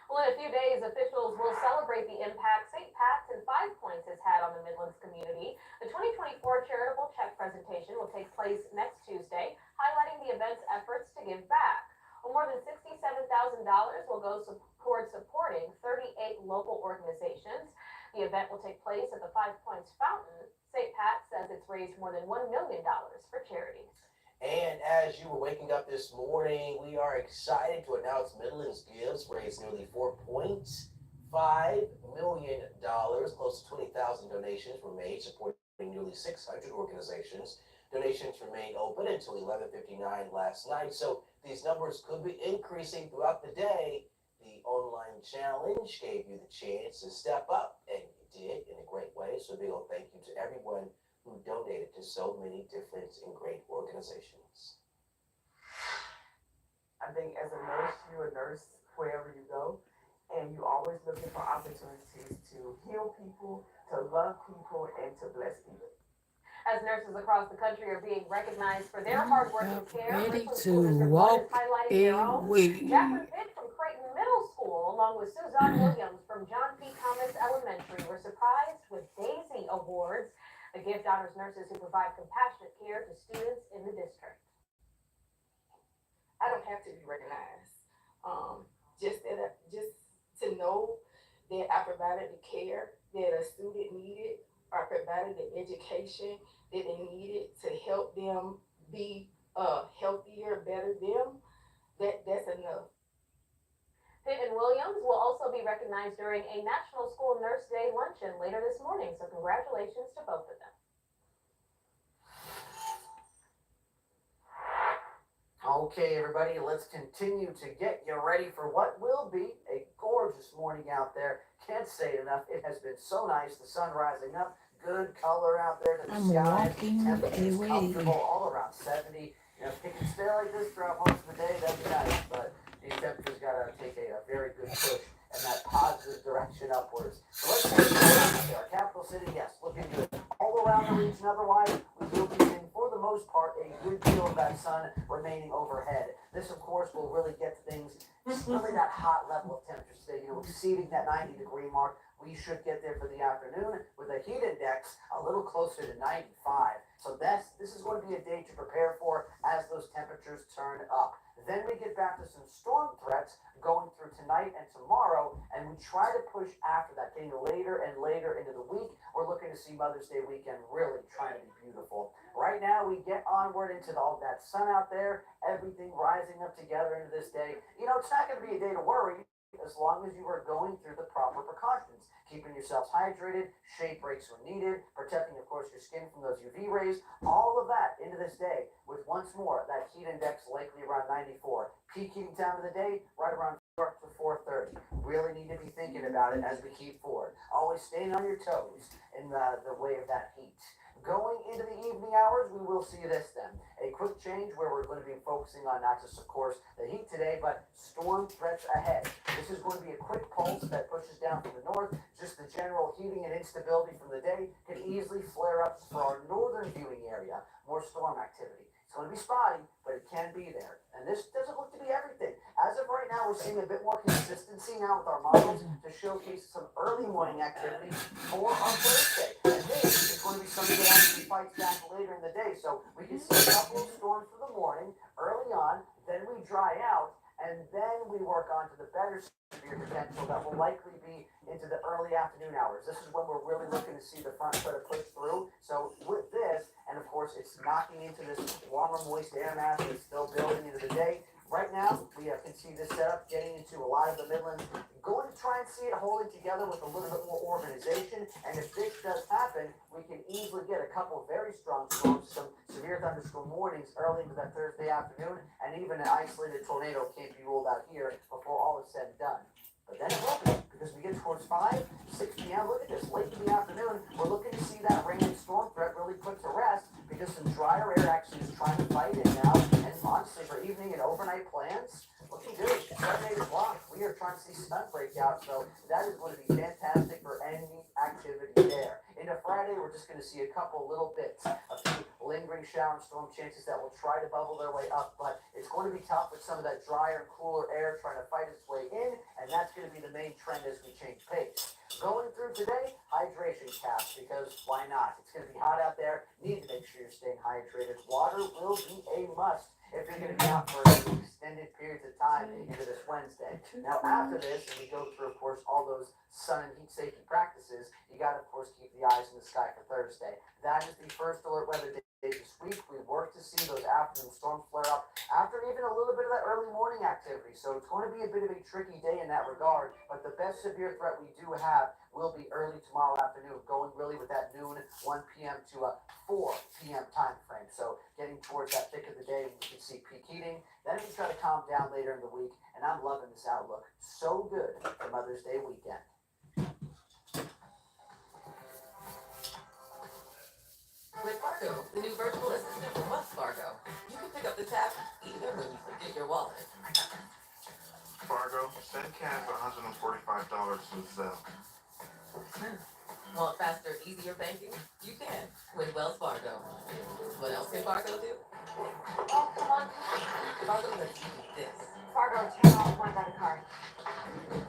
Well, in a few days, officials will celebrate the impact St. Pat's and 5 Points has had on the Midlands community. The 2024 charitable check presentation will take place next Tuesday, highlighting the event's efforts to give back. Well, more than $67,000 will go towards supporting 38 local organizations. The event will take place at the 5 Points Fountain. St. Pat says it's raised more than $1 million for charities. And as you were waking up this morning, we are excited to announce Midlands Gives raised nearly $4.5 million. Close to 20,000 donations were made, supporting nearly 600 organizations. Donations remained open until 11:59 last night, so these numbers could be increasing throughout the day. The online challenge gave you the chance to step up, and you did in a great way. So a big old thank you to everyone who donated to so many different and great organizations. I think as a nurse, you're a nurse wherever you go, and you're always looking for opportunities to heal people, to love people, and to bless people. As nurses across the country are being recognized for their hard work and care, Ready Richland to School District 1 walk is highlighting their own. away. Jacqueline Pitt from Creighton Middle School, along with Suzanne Williams from John P. Thomas Elementary, were surprised with Daisy Awards. The gift honors nurses who provide compassionate care to students in the district. I don't have to be recognized. Just to know that I provided the care that a student needed, or provided the education that they needed to help them be healthier, better them, that's enough. recognized during a National School Nurse Day luncheon later this morning. So congratulations to both of them. Okay, everybody, let's continue to get you ready for what will be a gorgeous morning out there. Can't say it enough. It has been so nice. The sun rising up, good color out there to the I'm skies. walking Temperature is away. comfortable, all around 70. You know, if it can stay like this throughout most of the day, that'd be nice. But these temperatures got to take a very good push in that positive direction upwards. So let's take it there. Our capital city, yes, looking good. All around the region, otherwise, we will be in, for the most part, a good deal of that sun remaining overhead. This, of course, will really get things really that hot level of temperature today, you know, exceeding that 90-degree mark. We should get there for the afternoon with a heat index a little closer to 95. So this is going to be a day to prepare for as those temperatures turn up. Then we get back to some storm threats going through tonight and tomorrow, and we try to push after that, getting later and later into the week. We're looking to see Mother's Day weekend really trying to be beautiful. Right now, we get onward into all that sun out there, everything rising up together into this day. You know, it's not going to be a day to worry as long as you are going through the proper precautions. Keeping yourselves hydrated, shade breaks when needed, protecting, of course, your skin from those UV rays, all of that into this day with, once more, that heat index likely around 94. Peak heating time of the day, right around 4 to 4:30. Really need to be thinking about it as we keep forward. Always staying on your toes in the way of that heat. Going into the evening hours, we will see this then. A quick change where we're going to be focusing on not just, of course, the heat today, but storm threats ahead. This is going to be a quick pulse that pushes down from the north. Just the general heating and instability from the day can easily flare up for our northern viewing area. More storm activity. It's going to be spotty, but it can be there. And this doesn't look to be everything. As of right now, we're seeing a bit more consistency now with our models to showcase some early morning activity for our Thursday. And this is going to be something that actually fights back later in the day. So we can see a couple of storms for the morning early on, then we dry out, and then we work on to the better severe potential that will likely be into the early afternoon hours. This is when we're really looking to see the front try to push through. So with this, and of course it's knocking into this warmer, moist air mass that's still building into the day. Right now, we can see this setup getting into a lot of the Midlands. Going to try and see it holding together with a little bit more organization. And if this does happen, we can easily get a couple of very strong storms, some severe thunderstorm warnings early into that Thursday afternoon, and even an isolated tornado can't be ruled out here before all is said and done. But then it will be, because we get towards 5, 6 p.m. Look at this, late in the afternoon, we're looking to see that rain and storm threat really put to rest, because some drier air actually is trying to fight in now. And honestly, for evening and overnight plans, looking good. 7, 8 o'clock, we are trying to see sun break out, so that is going to be fantastic for any activity there. Into Friday, we're just going to see a couple little bits, a few lingering shower and storm chances that will try to bubble their way up, but it's going to be tough with some of that drier and cooler air trying to fight its way in, and that's going to be the main trend as we change pace. Going through today, hydration caps, because why not? It's going to be hot out there. Need to make sure you're staying hydrated. Water will be a must if you're going to be out for extended periods of time into this Wednesday. Now, after this, and we go through, of course, all those sun and heat safety practices, you got to, of course, keep the eyes in the sky for Thursday. That is the first alert weather day this week. We work to see those afternoon storms flare up after even a little bit of that early morning activity. So it's going to be a bit of a tricky day in that regard, but the best severe threat we do have will be early tomorrow afternoon, going really with that noon, 1 p.m. to 4 p.m. time frame. So getting towards that thick of the day, we can see peak heating. Then we try to calm down later in the week, and I'm loving this outlook. So good for Mother's Day weekend. With Fargo, the new virtual assistant from Wells Fargo, you can pick up the tab even when you forget your wallet. Fargo, send cash $145 to Zelle. Want faster, easier banking? You can with Wells Fargo. What else can Fargo do? Oh, come on. Fargo lets you do this. Fargo, turn off my debit card.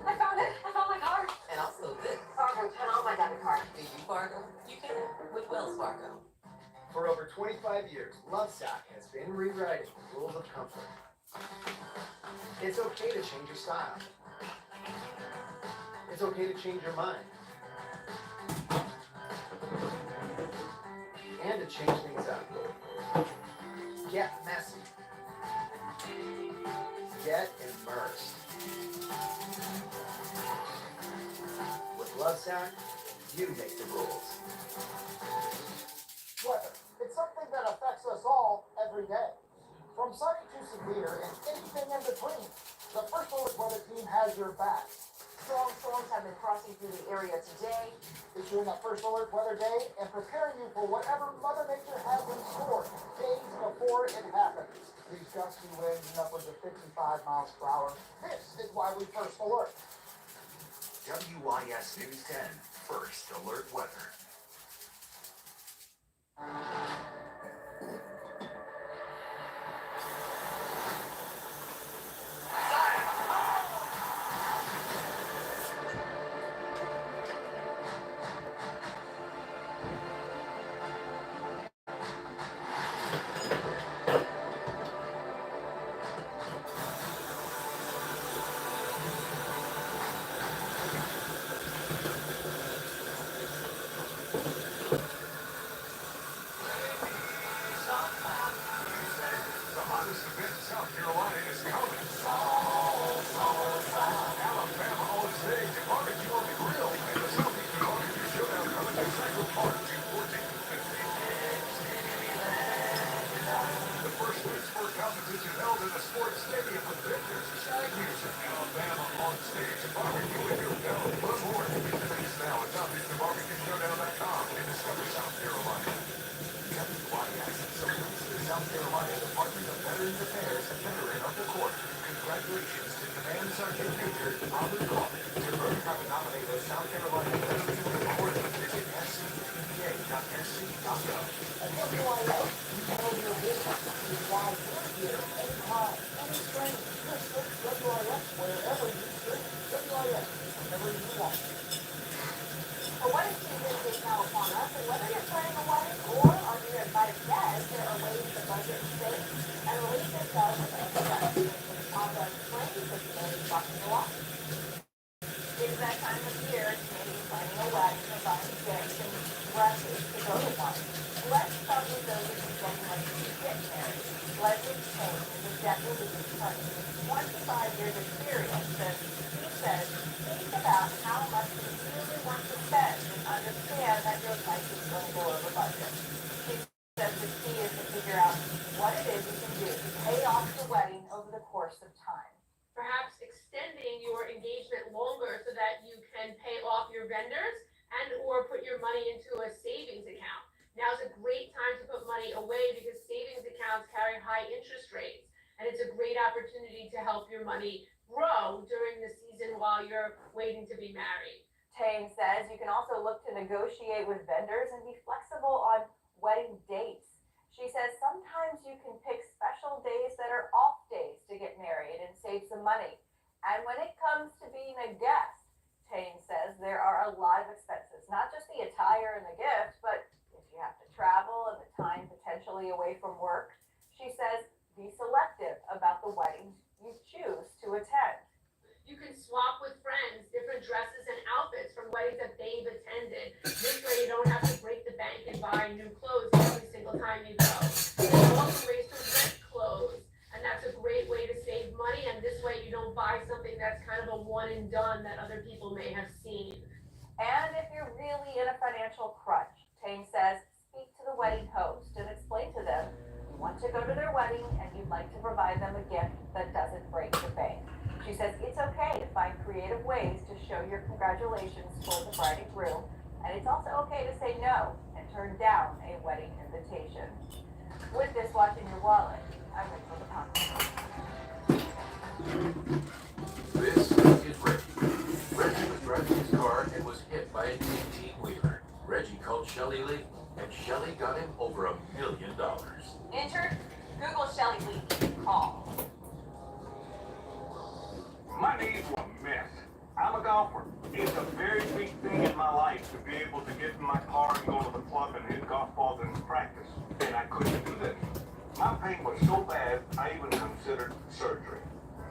I found it. I found my card. And also this. Fargo, turn on my debit card. Do you Fargo? You can with Wells Fargo. For over 25 years, Lovestock has been rewriting the rules of comfort. It's okay to change your style. It's okay to change your mind. And to change things up. Get messy. Get immersed. Lovesac, you make the rules. Weather. It's something that affects us all every day. From sunny to severe and anything in between. The First Alert Weather Team has your back. Strong storms have been crossing through the area today. Issuing a First Alert Weather Day and preparing you for whatever Mother Nature has in store days before it happens. These gusty winds and upwards of 55 miles per hour. This is why we First Alert. WYS News 10, First Alert Weather. The wedding season is now upon us, and whether you're planning a wedding or are new invited guests, there are ways to budget and save and release yourself without stress. Papa explains that today is talking a lot. It's that time of year to maybe planning a wedding or buying gifts and dresses to go with one. Let's start with those of you getting ready to get married. Leslie Kane is a decorative attorney with 25 years experience, and he says, think about how much you really want to spend and understand that your life is going to go over budget. She says the key is to figure out what it is you can do to pay off your wedding over the course of time. Perhaps extending your engagement longer so that you can pay off your vendors and or put your money into a savings account. Now is a great time to put money away because savings accounts carry high interest rates, and it's a great opportunity to help your money grow during the season while you're waiting to be married. Tane says you can also look to negotiate with vendors and be flexible on wedding dates. She says sometimes you can pick special days that are off days to get married and save some money. And when it comes to being a guest, Tane says there are a lot of expenses, not just the attire and the gift, but if you have to travel and the time potentially away from work. She says be selective about the weddings you choose to attend. You can swap with friends different dresses and outfits from weddings that they've attended. This way you don't have to break the bank and buy new clothes every single time you go. There's also ways to rent clothes, and that's a great way to save money, and this way you don't buy something that's kind of a one and done that other people may have seen. And if you're really in a financial crunch, Tane says speak to the wedding host and explain to them you want to go to their wedding and you'd like to provide them a gift that doesn't break the bank. She says it's okay to find creative ways to show your congratulations toward the bride and groom, and it's also okay to say no and turn down a wedding invitation. With this, watching your wallet, I'm Rachel DePonte. This is Reggie. Reggie was driving his car and was hit by an 18-wheeler. Reggie called Shelley Lee, and Shelley got him over $1 million. Injured? Google Shelley Lee. Call. My knees were a mess. I'm a golfer. It's a very big thing in my life to be able to get in my car and go to the club and hit golf balls and practice. And I couldn't do that. My pain was so bad, I even considered surgery.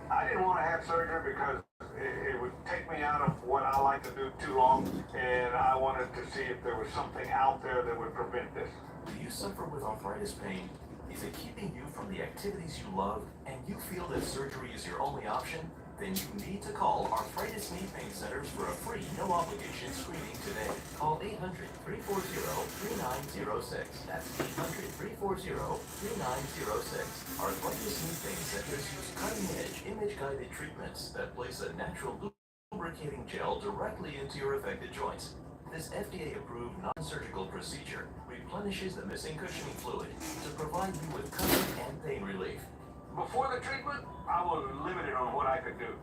I didn't want to have surgery because it would take me out of what I like to do too long, and I wanted to see if there was something out there that would prevent this. Do you suffer with arthritis pain? Is it keeping you from the activities you love, and you feel that surgery is your only option? Then you need to call Arthritis Knee Pain Centers for a free, no-obligation screening today. Call 800-340-3906. That's 800-340-3906. Arthritis Knee Pain Centers use cutting-edge, image-guided treatments that place a natural lubricating gel directly into your affected joints. This FDA-approved non-surgical procedure replenishes the missing cushioning fluid to provide you with comfort and pain relief. Before the treatment, I was limited on what I could do.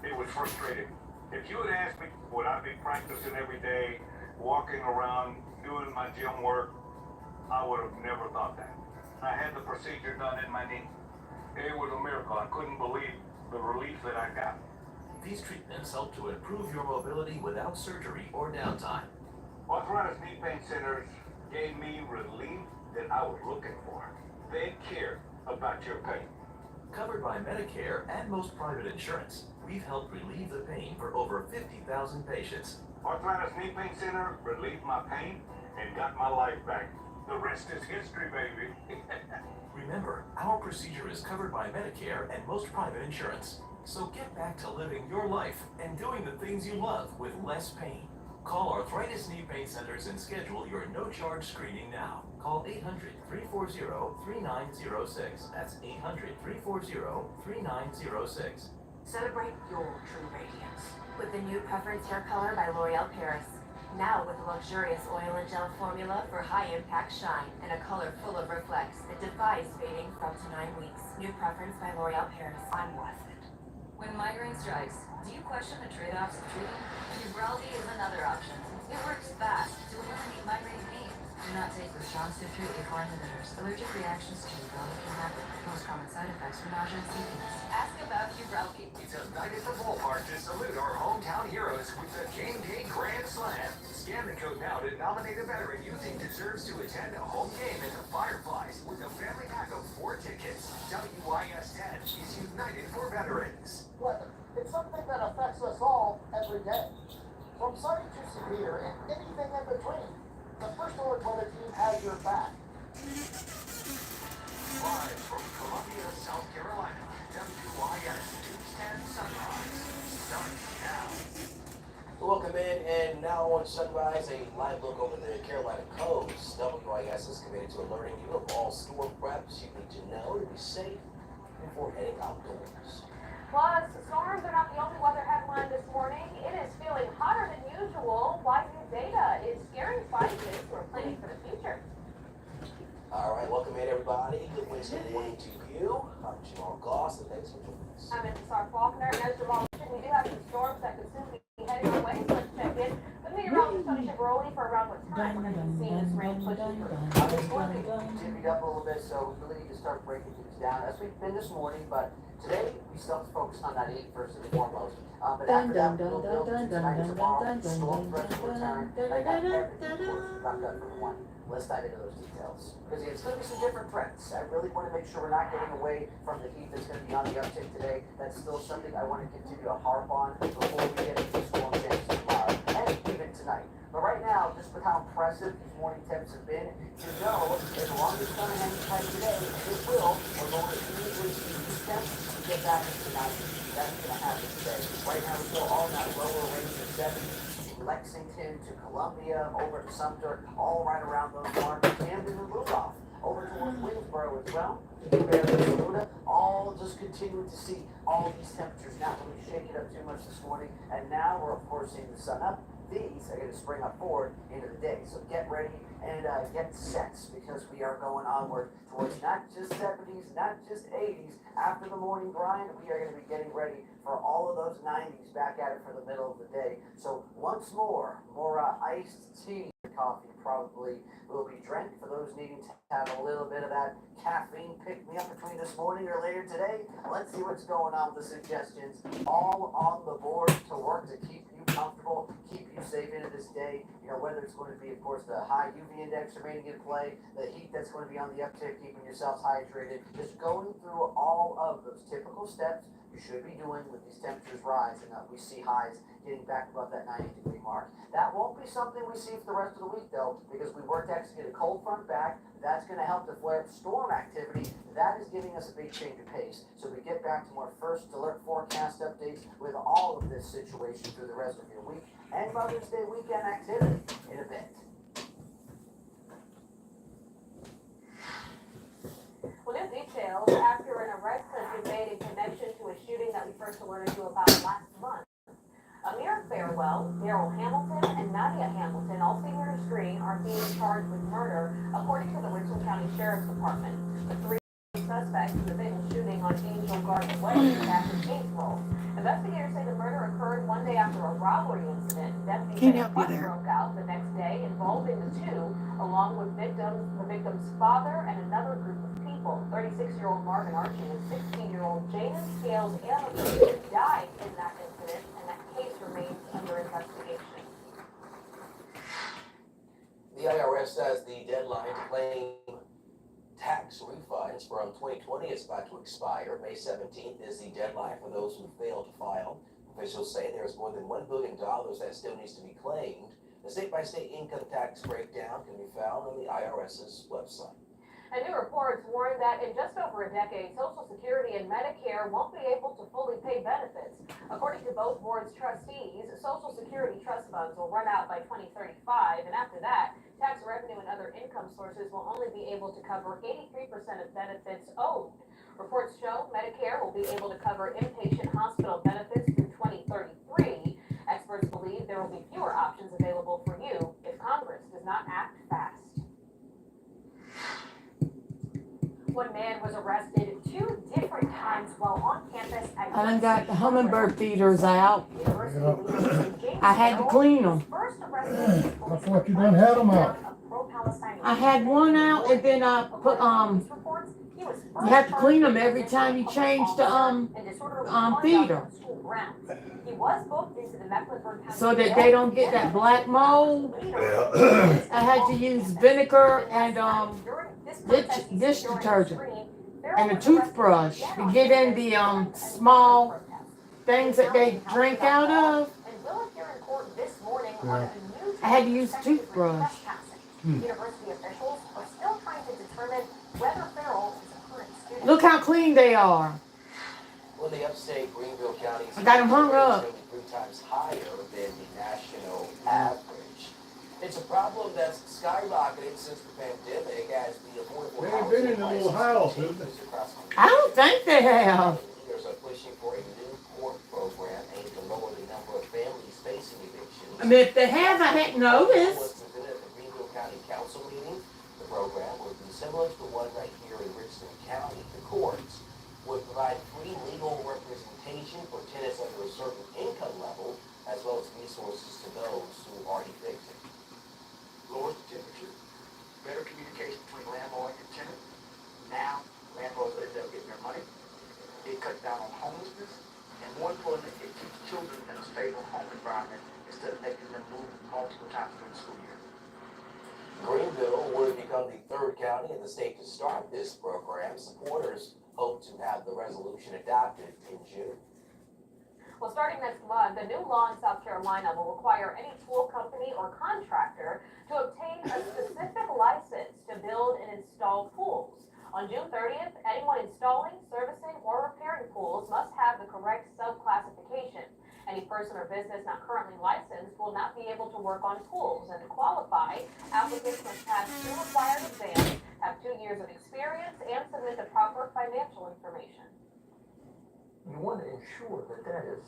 It was frustrating. If you had asked me, would I be practicing every day, walking around, doing my gym work, I would have never thought that. I had the procedure done in my knee. It was a miracle. I couldn't believe the relief that I got. These treatments help to improve your mobility without surgery or downtime. Arthritis Knee Pain Centers gave me relief that I was looking for. They cared about your pain. Covered by Medicare and most private insurance, we've helped relieve the pain for over 50,000 patients. Arthritis Knee Pain Center relieved my pain and got my life back. The rest is history, baby. Remember, our procedure is covered by Medicare and most private insurance. So get back to living your life and doing the things you love with less pain. Call Arthritis Knee Pain Centers and schedule your no-charge screening now. Call 800-340-3906. That's 800-340-3906. Celebrate your true radiance with the new Preference Hair Color by L'Oreal Paris. Now with a luxurious oil and gel formula for high-impact shine and a color full of reflex that defies fading for up to 9 weeks. New Preference by L'Oreal Paris. I'm worth it. When migraine strikes, do you question the trade-offs of treating? Ubrelvy is another option. It works fast to eliminate migraine pain. Do not take with strong citrate A4 inhibitors. Allergic reactions to Ubrelvy can happen. Most common side effects are nausea and sleepiness. Ask about Ubrelvy. It's a night at the ballpark to salute our hometown heroes with the Game Day Grand Slam. Scan the code now to nominate a veteran you think deserves to attend a home game at the Fireflies with a family pack of 4 tickets. WIS 10 is united for veterans. Weather. It's something that affects us all every day. From sunny to severe and anything in between, the First Alert Weather Team has your back. Live from Columbia, South Carolina, WIS News 10 Sunrise starts now. Welcome in, and now on Sunrise, a live look over the Carolina coast. WIS is committed to alerting you of all storm preps you need to know to be safe before heading outdoors. Plus, storms are not the only weather headline this morning. It is feeling hotter than usual. Why new data is scaring scientists who are planning for the future. All right, welcome in, everybody. Good Wednesday morning to you. I'm Jamal Goss, and thanks for joining us. I'm Intisar Faulkner, and as Jamal mentioned, we do have some storms that could soon be heading our way, so let's check in. The meteorologist Tony Chivaroli for around what time we're going to be seeing this rain pushing through. It's going to be divvied up a little bit, so we really need to start breaking things down as we've been this morning, but today we still have to focus on that 8 first and foremost. But after that, we'll build into tonight and tomorrow. Storm threats will return. I got everything wrapped up for one. Let's dive into those details. Because it's going to be some different threats. I really want to make sure we're not getting away from the heat that's going to be on the uptick today. That's still something I want to continue to harp on before we get into storm chances tomorrow and even tonight. But right now, just with how impressive these morning temps have been, you know, as long as it's going to hang tight today, it will, we're going to immediately see these temps and get back into 90. That's going to happen today. Right now, we're still all in that lower range of 70. Lexington to Columbia, over to Sumter, all right around those marks. Camden and Rudolph, over towards Williamsboro as well. All just continuing to see all these temperatures not really shake it up too much this morning. And now we're, of course, seeing the sun up. These are going to spring up forward into the day. So get ready and get set, because we are going onward towards not just 70s, not just 80s. After the morning grind, we are going to be getting ready for all of those 90s back at it for the middle of the day. So once more iced tea and coffee probably will be drank for those needing to have a little bit of that caffeine pick-me-up between this morning or later today. Let's see what's going on with the suggestions. All on the board to work to keep you comfortable, keep you safe into this day. You know, whether it's going to be, of course, the high UV index remaining in play, the heat that's going to be on the uptick, keeping yourselves hydrated, just going through all of those typical steps you should be doing with these temperatures rising up. We see highs getting back above that 90-degree mark. That won't be something we see for the rest of the week, though, because we worked to actually get a cold front back. That's going to help to flare up storm activity. That is giving us a big change of pace. So we get back to more first alert forecast this situation through the rest of your week and Mother's Day weekend activity in a bit. Well, new details after an arrest has been made in connection to a shooting that we first alerted you about last month. Amir Farewell, Daryl Hamilton, and Nadia Hamilton, all senior screen, are being charged with murder, according to the Richland County Sheriff's Department. The three suspects in the fatal shooting on Angel Garden Way back in April. Investigators say the murder occurred one day after a robbery incident. Deputies say a fight broke out the next day involving the two, along with the victim's father and another group of people. 36-year-old Marvin Archie and 16-year-old Jaden Scales Anderson died in that incident, and that case remains under investigation. The IRS says the deadline to claim tax refunds from 2020 is about to expire. May 17th is the deadline for those who fail to file. Officials say there's more than $1 billion that still needs to be claimed. The state-by-state income tax breakdown can be found on the IRS's website. And new reports warn that in just over a decade, Social Security and Medicare won't be able to fully pay benefits. According to both boards' trustees, Social Security trust funds will run out by 2035, and after that, tax revenue and other income sources will only be able to cover 83% of benefits owed. Reports show Medicare will be able to cover inpatient hospital benefits through 2033. Experts believe there will be fewer options available for you if Congress does not act fast. One man was arrested 2 different times while on campus at I done got the hummingbird feeders out. I had to clean them. I thought you done had them out. I had one out, and then I put you have to clean them every time you change the feeder, so that they don't get that black mold. I had to use vinegar and dish detergent and a toothbrush to get in the small things that they drink out of. Yeah. I had to use a toothbrush. University officials are still trying to determine whether Farrell is a current student. Look how clean they are. Well, the upstate Greenville County's I got them hung up. nearly 3 times higher than the national average. It's a problem that's skyrocketed since the pandemic as the affordable They ain't been in the little house, have they? I don't think they have. Leaders are pushing for a new court program aimed to lower the number of families facing evictions. I mean, if they have, I hadn't noticed. Presented at the Greenville County Council meeting. The program would be similar to the one right here in Richland County. The courts would provide free legal representation for tenants under a certain income level, as well as resources to those who are evicted. Lowers the temperature, better communication between landlord and tenant. Now, landlords end up getting their money. It cuts down on homelessness, and more importantly, it keeps children in a stable home environment instead of making them move multiple times during the school year. Greenville would become the 3rd county in the state to start this program. Supporters hope to have the resolution adopted in June. Well, starting next month, a new law in South Carolina will require any tool company or contractor to obtain a specific license to build and install pools. On June 30th, anyone installing, servicing, or repairing pools must have the correct subclassification. Any person or business not currently licensed will not be able to work on pools, and to qualify, applicants must pass 2 required exams, have 2 years of experience, and submit the proper financial information. You want to ensure that that is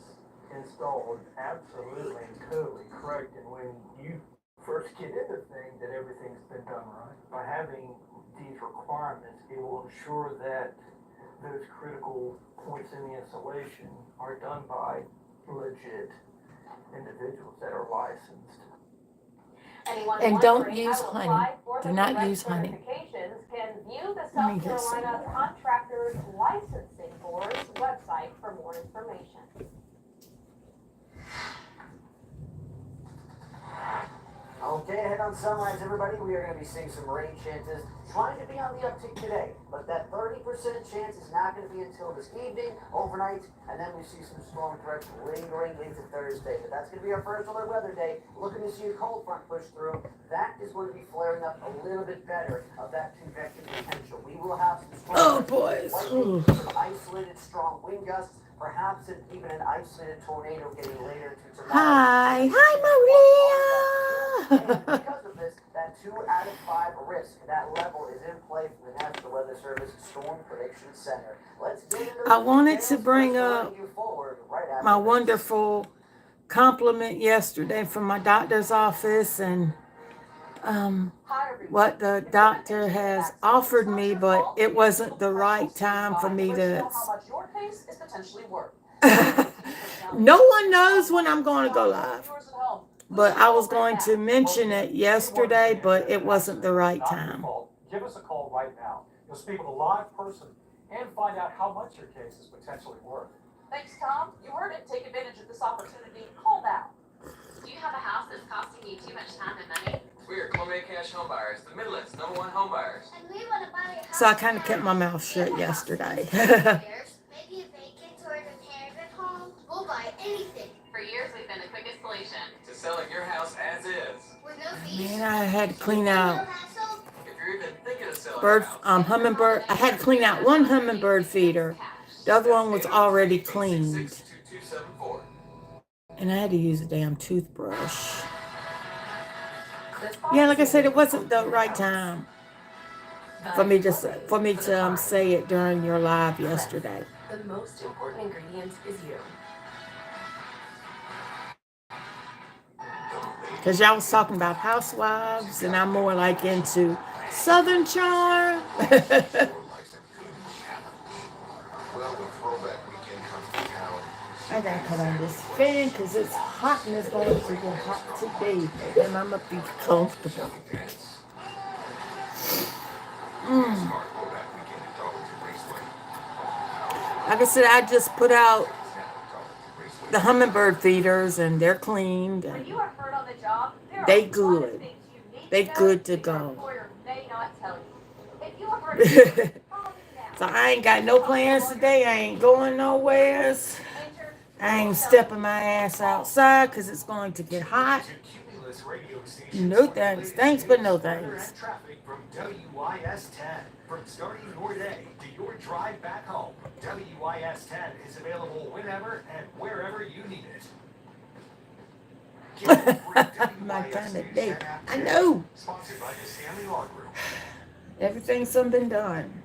installed absolutely and totally correct, and when you first get into the thing, that everything's been done right. By having these requirements, it will ensure that those critical points in the installation are done by legit individuals that are licensed. And don't use honey. Do not use honey. Can view the South Carolina Contractors Licensing Board's website for more information. Okay, ahead on Sunrise, everybody. We are going to be seeing some rain chances, trying to be on the uptick today. But that 30% chance is not going to be until this evening, overnight, and then we see some storm threats lingering into Thursday. But that's going to be our first alert weather day. Looking to see a cold front push through. That is going to be flaring up a little bit better of that convective potential. We will have some storm Oh, boys. some isolated strong wind gusts, perhaps even an isolated tornado getting later into tomorrow. Hi And Maria. because of this, that 2 out of 5 risk, that level is in play from the National Weather Service Storm Prediction Center. Let's get into I wanted to bring up my wonderful compliment yesterday from my doctor's office, and what the doctor has offered me, but it wasn't the right time for me to. No one knows when I'm going to go live, but I was going to mention it yesterday, but it wasn't the right time. Give us a call right now. You'll speak with a live person and find out how much your case is potentially worth. Thanks, Tom. You heard it. Take advantage of this opportunity. Call now. Do you have a house that's costing you too much time and money? We are Columbia Cash Home Buyers, the Midland's #1 home buyers. And we want to buy a house. So I kind of kept my mouth shut yesterday. Maybe a vacant or a retirement home. We'll buy anything. For years, we've been the quickest solution to selling your house as is. With no fees. Man, I had to clean out If you're even thinking of selling bird, your house, hummingbird. I had to clean out one hummingbird feeder. The other one was already cleaned. 2274. And I had to use a damn toothbrush. Yeah, like I said, it wasn't the right time for me to say it during your live yesterday. The most important ingredient is you. Because y'all was talking about housewives, and I'm more like into Southern Charm. Well, the throwback weekend comes to town. I gotta put on this fan because it's hot and it's going to get hot today. And I'm gonna be comfortable. Like I said, I just put out the hummingbird feeders and they're cleaned. And You are hurt on the job. they good. They good to go. May not tell you. If you are hurt, So I ain't got no plans today. I ain't going nowhere. I ain't stepping my ass outside because it's going to get hot. No thanks. Thanks, but no thanks. Traffic from WIS 10. From starting your day to your drive back home, WIS 10 is available whenever and wherever you need it. My kind of day. I know. Sponsored by the Stanley Law Group. Everything's been done.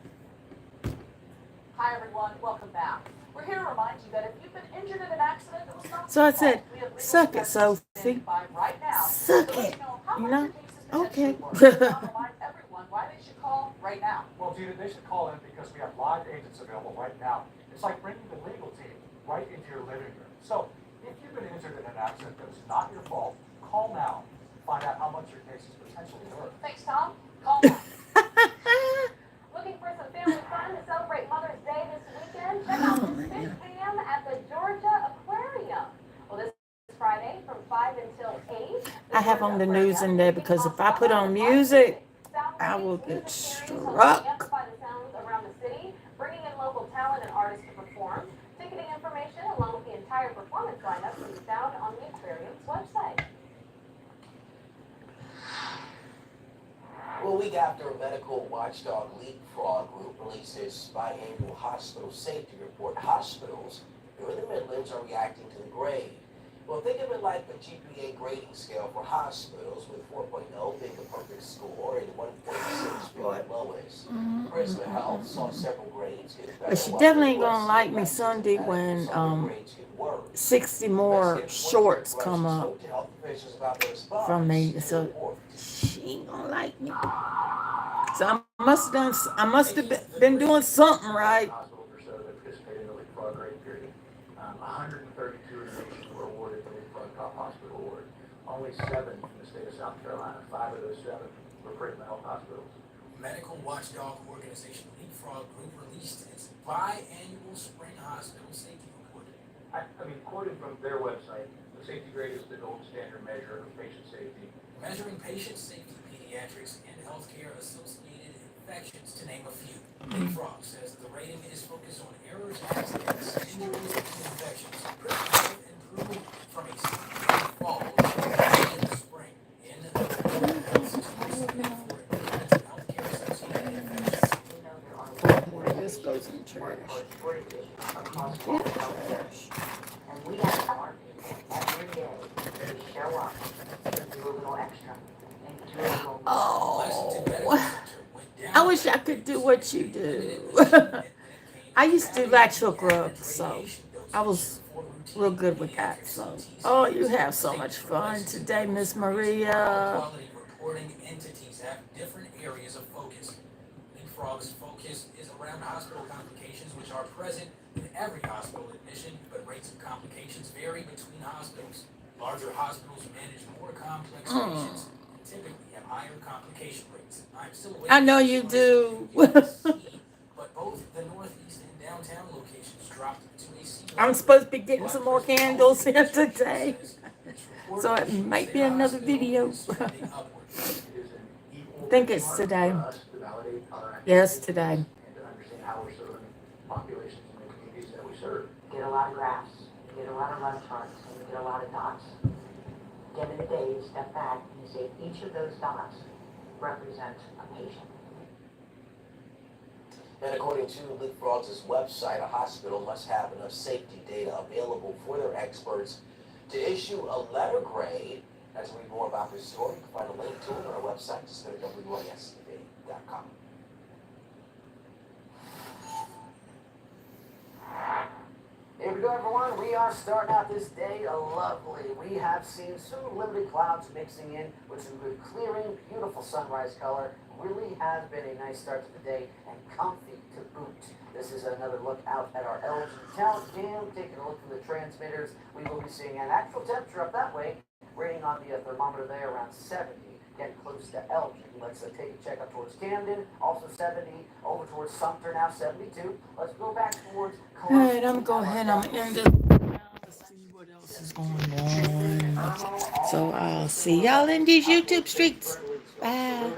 Hi everyone, welcome back. We're here to remind you that if you've been injured in an accident that was not So I said, suck it, Sophie. right now, Suck it. You know? Okay. remind everyone why they should call right now. Well, Gina, they should call in because we have live agents available right now. It's like bringing the legal team right into your living room. So, if you've been injured in an accident that was not your fault, call now. Find out how much your case is potentially worth. Thanks, Tom. Call now. Looking for some family fun to celebrate Mother's Day this weekend? Check out the Fish Jam at the Georgia Aquarium. Well, this Friday from 5 until 8. I have on the news in there because if I put on music, I will get struck. Amplify the sounds around the city, bringing in local talent and artists to perform. Ticketing information along with the entire performance lineup can be found on the aquarium's website. Well, a week after a medical watchdog Leapfrog group released its biannual hospital safety report, hospitals here in the Midlands are reacting to the grade. Well, think of it like a GPA grading scale for hospitals, with 4.0 being the perfect score and 1.6 being the lowest. Prisma Health saw several grades get better. But she definitely ain't gonna like me Sunday when 60 more shorts come up from me. So she ain't gonna like me. So I must have been doing something right. Hospitals or so that participated in the leapfrog grading period. 132 in the nation were awarded the leapfrog top hospital award. Only 7 from the state of South Carolina. 5 of those 7 were Prisma Health hospitals. Medical watchdog organization Leapfrog Group released its biannual spring hospital safety report. I mean, quoted from their website, the safety grade is the gold standard measure of patient safety. Measuring patient safety, pediatrics, and healthcare-associated infections, to name a few. Leapfrog says the rating is focused on errors, accidents, injuries, and infections. Critical improved from a significant fall in the spring in the health system for healthcare-associated infections. This goes in trash. what you do. I used to do lateral growth, so I was real good with that. So, oh, you have so much fun today, Miss Maria. Quality reporting entities have different areas of focus. Leapfrog's focus is around hospital complications, which are present in every hospital admission, but rates of complications vary between hospitals. Larger hospitals manage more complex patients and typically have higher complication rates. I'm still waiting. I know you do. But both the northeast and downtown locations dropped to a sea level. I'm supposed to be getting some more candles in today. So it might be another video. I think it's today. Yes, today. And to understand how we're serving populations in the communities that we serve. Get a lot of graphs, get a lot of run charts, and you get a lot of dots. At the end of the day, you step back and you say each of those dots represents a patient. And according to Leapfrog's website, a hospital must have enough safety data available for their experts to issue a letter grade. As we read more about this story, you can find a link to it on our website. Just go to WISTV.com. Here we go, everyone. We are starting out this day lovely. We have seen some limited clouds mixing in with some good clearing, beautiful sunrise color. Really has been a nice start to the day and comfy to boot. This is another look out at our LG talent cam. Taking a look from the transmitters, we will be seeing an actual temperature up that way, rating on the thermometer there around 70. Getting close to Elgin. Let's take a check up towards Camden, also 70, over towards Sumter now 72. Let's go back towards All right, I'm going to go ahead and end it. Let's see what else is going on. So I'll see y'all in these YouTube streets. Bye.